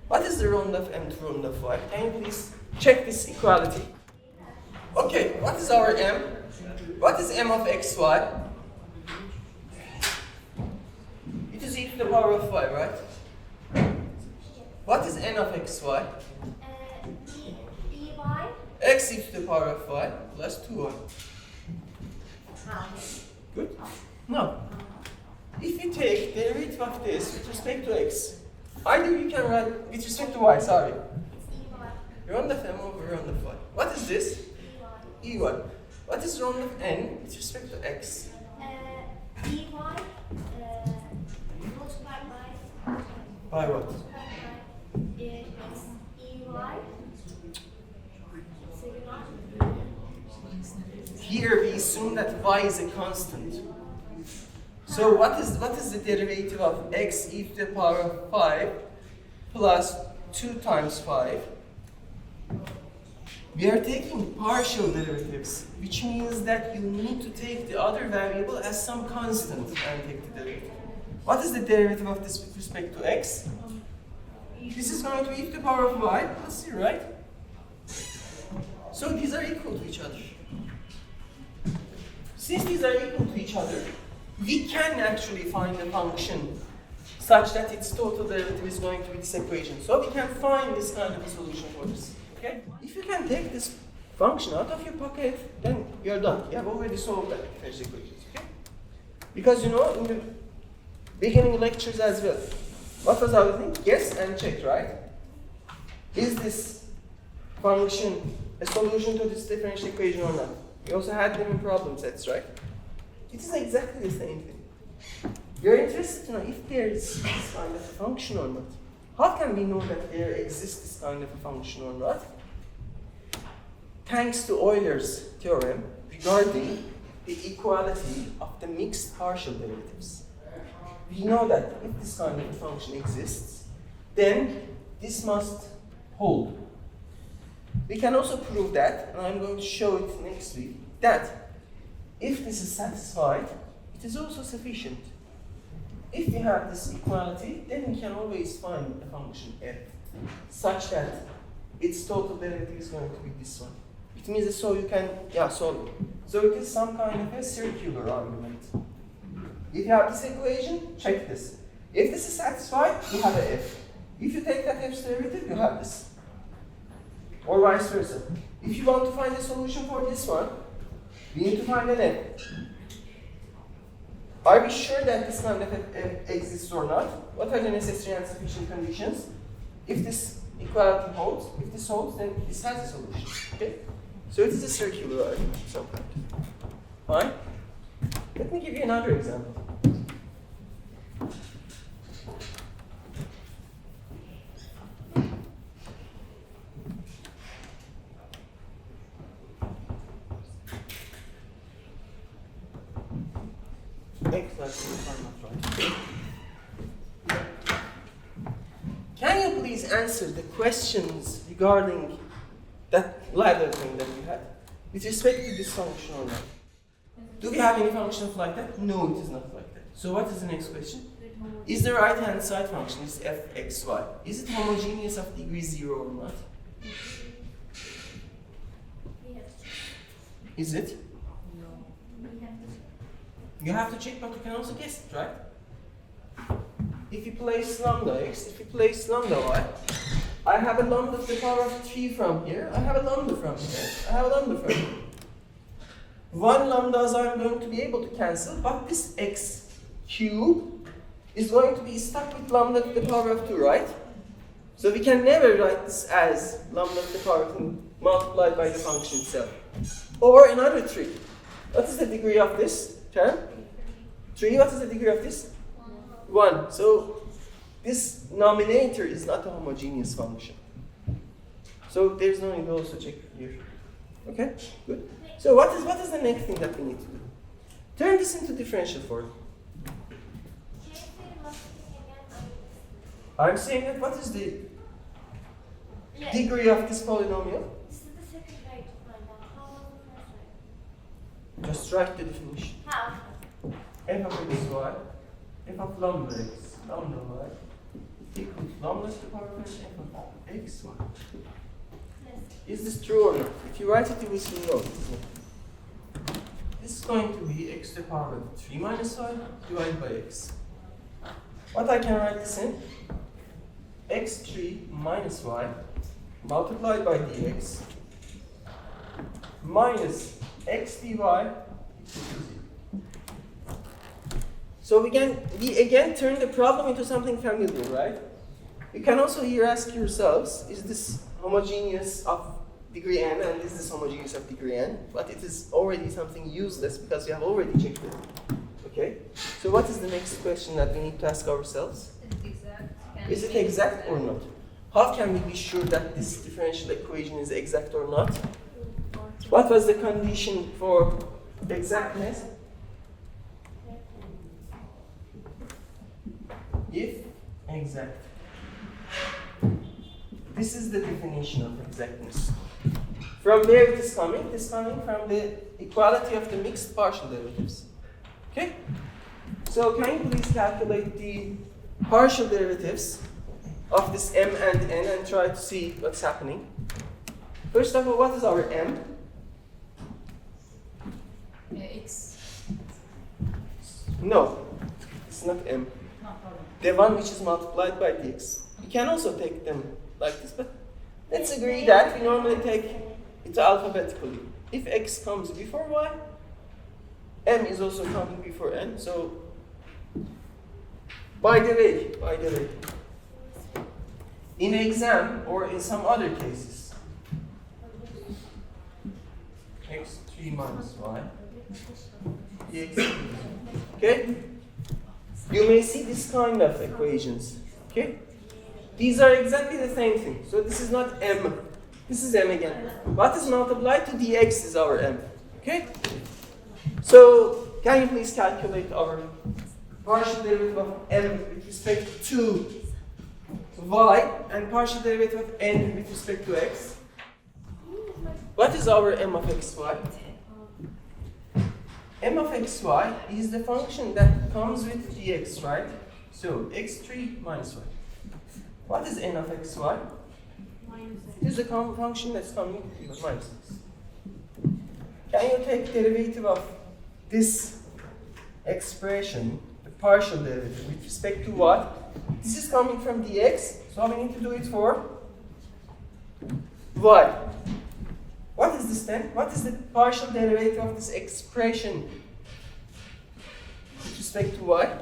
What is the round of m to round of y? Can you please check this equality? Okay, what is our m? What is m of xy? It is e to the power of y, right? What is n of xy? dy. X e to the power of y plus 2y. Good? Now, if you take the derivative of this with respect to x, either you can write with respect to y, sorry. Round of m over round of y. What is this? E1. What is round of n with respect to x? dy multiplied By what? ey. Here we assume that y is a constant. So what is the derivative of x e to the power of 5 plus 2 times 5? We are taking partial derivatives, which means that you need to take the other variable as some constant and take the derivative. What is the derivative of this with respect to x? This is going to be e to the power of y plus c, right? So these are equal to each other. Since these are equal to each other, we can actually find a function such that its total derivative is going to be this equation. So we can find this kind of a solution for this. Okay? If you can take this function out of your pocket, then you're done. You have already solved that differential equations. Okay? Because you know, in the beginning lectures as well, what was our thing? Guess and check, right? Is this function a solution to this differential equation or not? We also had them in problem sets, right? It is exactly the same thing. You're interested to know if there is this kind of a function or not. How can we know that there exists this kind of a function or not? Thanks to Euler's theorem regarding the equality of the mixed partial derivatives. We know that if this kind of a function exists, then this must hold. We can also prove that, and I'm going to show it next week, that if this is satisfied, it is also sufficient. If we have this equality, then we can always find a function f such that its total derivative is going to be this one. It means that so you can, solve it. So it is some kind of a circular argument. If you have this equation, check this. If this is satisfied, you have a f. If you take that f's derivative, you have this. Or vice versa. If you want to find a solution for this one, we need to find an f. Are we sure that this kind of f exists or not? What are the necessary and sufficient conditions? If this equality holds, if this holds, then this has a solution. Okay? So it is a circular argument of some kind. Fine? Let me give you another example. Can you please answer the questions regarding that ladder thing that we had with respect to this function or not? Do we have any functions like that? No, it is not like that. So what is the next question? Is the right hand side function is fxy? Is it homogeneous of degree 0 or not? Is it? You have to check, but you can also guess it, right? If you place lambda x, if you place lambda y, I have a lambda to the power of 3 from here, I have a lambda from here, I have a lambda from here. One lambdas I'm going to be able to cancel, but this x cube is going to be stuck with lambda to the power of 2, right? So we can never write this as lambda to the power of 2 multiplied by the function itself. Or another trick. What is the degree of this term? 3. What is the degree of this? 1. So this nominator is not a homogeneous function. So there's no need to also check here. Okay? Good. So what is the next thing that we need to do? Turn this into differential form. I'm saying that what is the degree of this polynomial? This is the second way to find out. How was the first way? Just write the definition. How? F of xy, f of lambda x, lambda y, equals lambda to the power of f of xy. Yes. Is this true or not? If you write it, you will see no, it is not. this is going to be x to the power of 3 minus y divided by x. What I can write this in? x3 minus y multiplied by dx minus x dy equal to 0. So we again turn the problem into something familiar, right? You can also here ask yourselves, is this homogeneous of degree n and is this homogeneous of degree n? But it is already something useless because you have already checked it. Okay? So what is the next question that we need to ask ourselves? Is it exact or not? How can we be sure that this differential equation is exact or not? What was the condition for exactness? If exact. This is the definition of exactness. From where it is coming? It is coming from the equality of the mixed partial derivatives. Okay? So can you please calculate the partial derivatives of this m and n and try to see what's happening? First of all, what is our m? X. No, it's not m. No, pardon. The one which is multiplied by dx. You can also take them like this, but let's agree that we normally take it alphabetically. If x comes before y, m is also coming before n. So, by the way, in exam or in some other cases, x3 minus y dx. Okay? You may see this kind of equations. Okay? These are exactly the same thing. So this is not m. This is m again. What is multiplied to dx is our m. Okay? So can you please calculate our partial derivative of m with respect to y and partial derivative of n with respect to x? What is our m of xy? M of xy is the function that comes with dx, right? So x3 minus y. What is n of xy? This is the function that's coming with minus x. Can you take derivative of this expression, the partial derivative, with respect to what? This is coming from dx, so we need to do it for y. What is this then? What is the partial derivative of this expression with respect to y?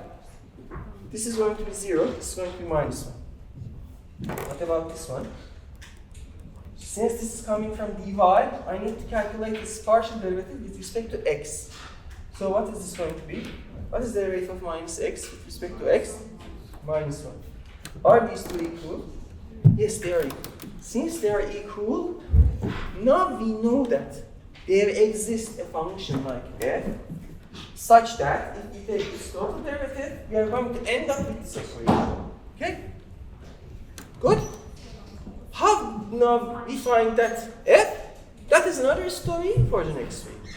This is going to be 0, this is going to be minus 1. What about this one? Since this is coming from dy, I need to calculate this partial derivative with respect to x. So what is this going to be? What is the derivative of minus x with respect to x? Minus 1. Are these two equal? Yes, they are equal. Since they are equal, now we know that there exists a function like f such that if we take this total derivative, we are going to end up with this equation. Okay? Good? How now we find that f? That is another story for the next week.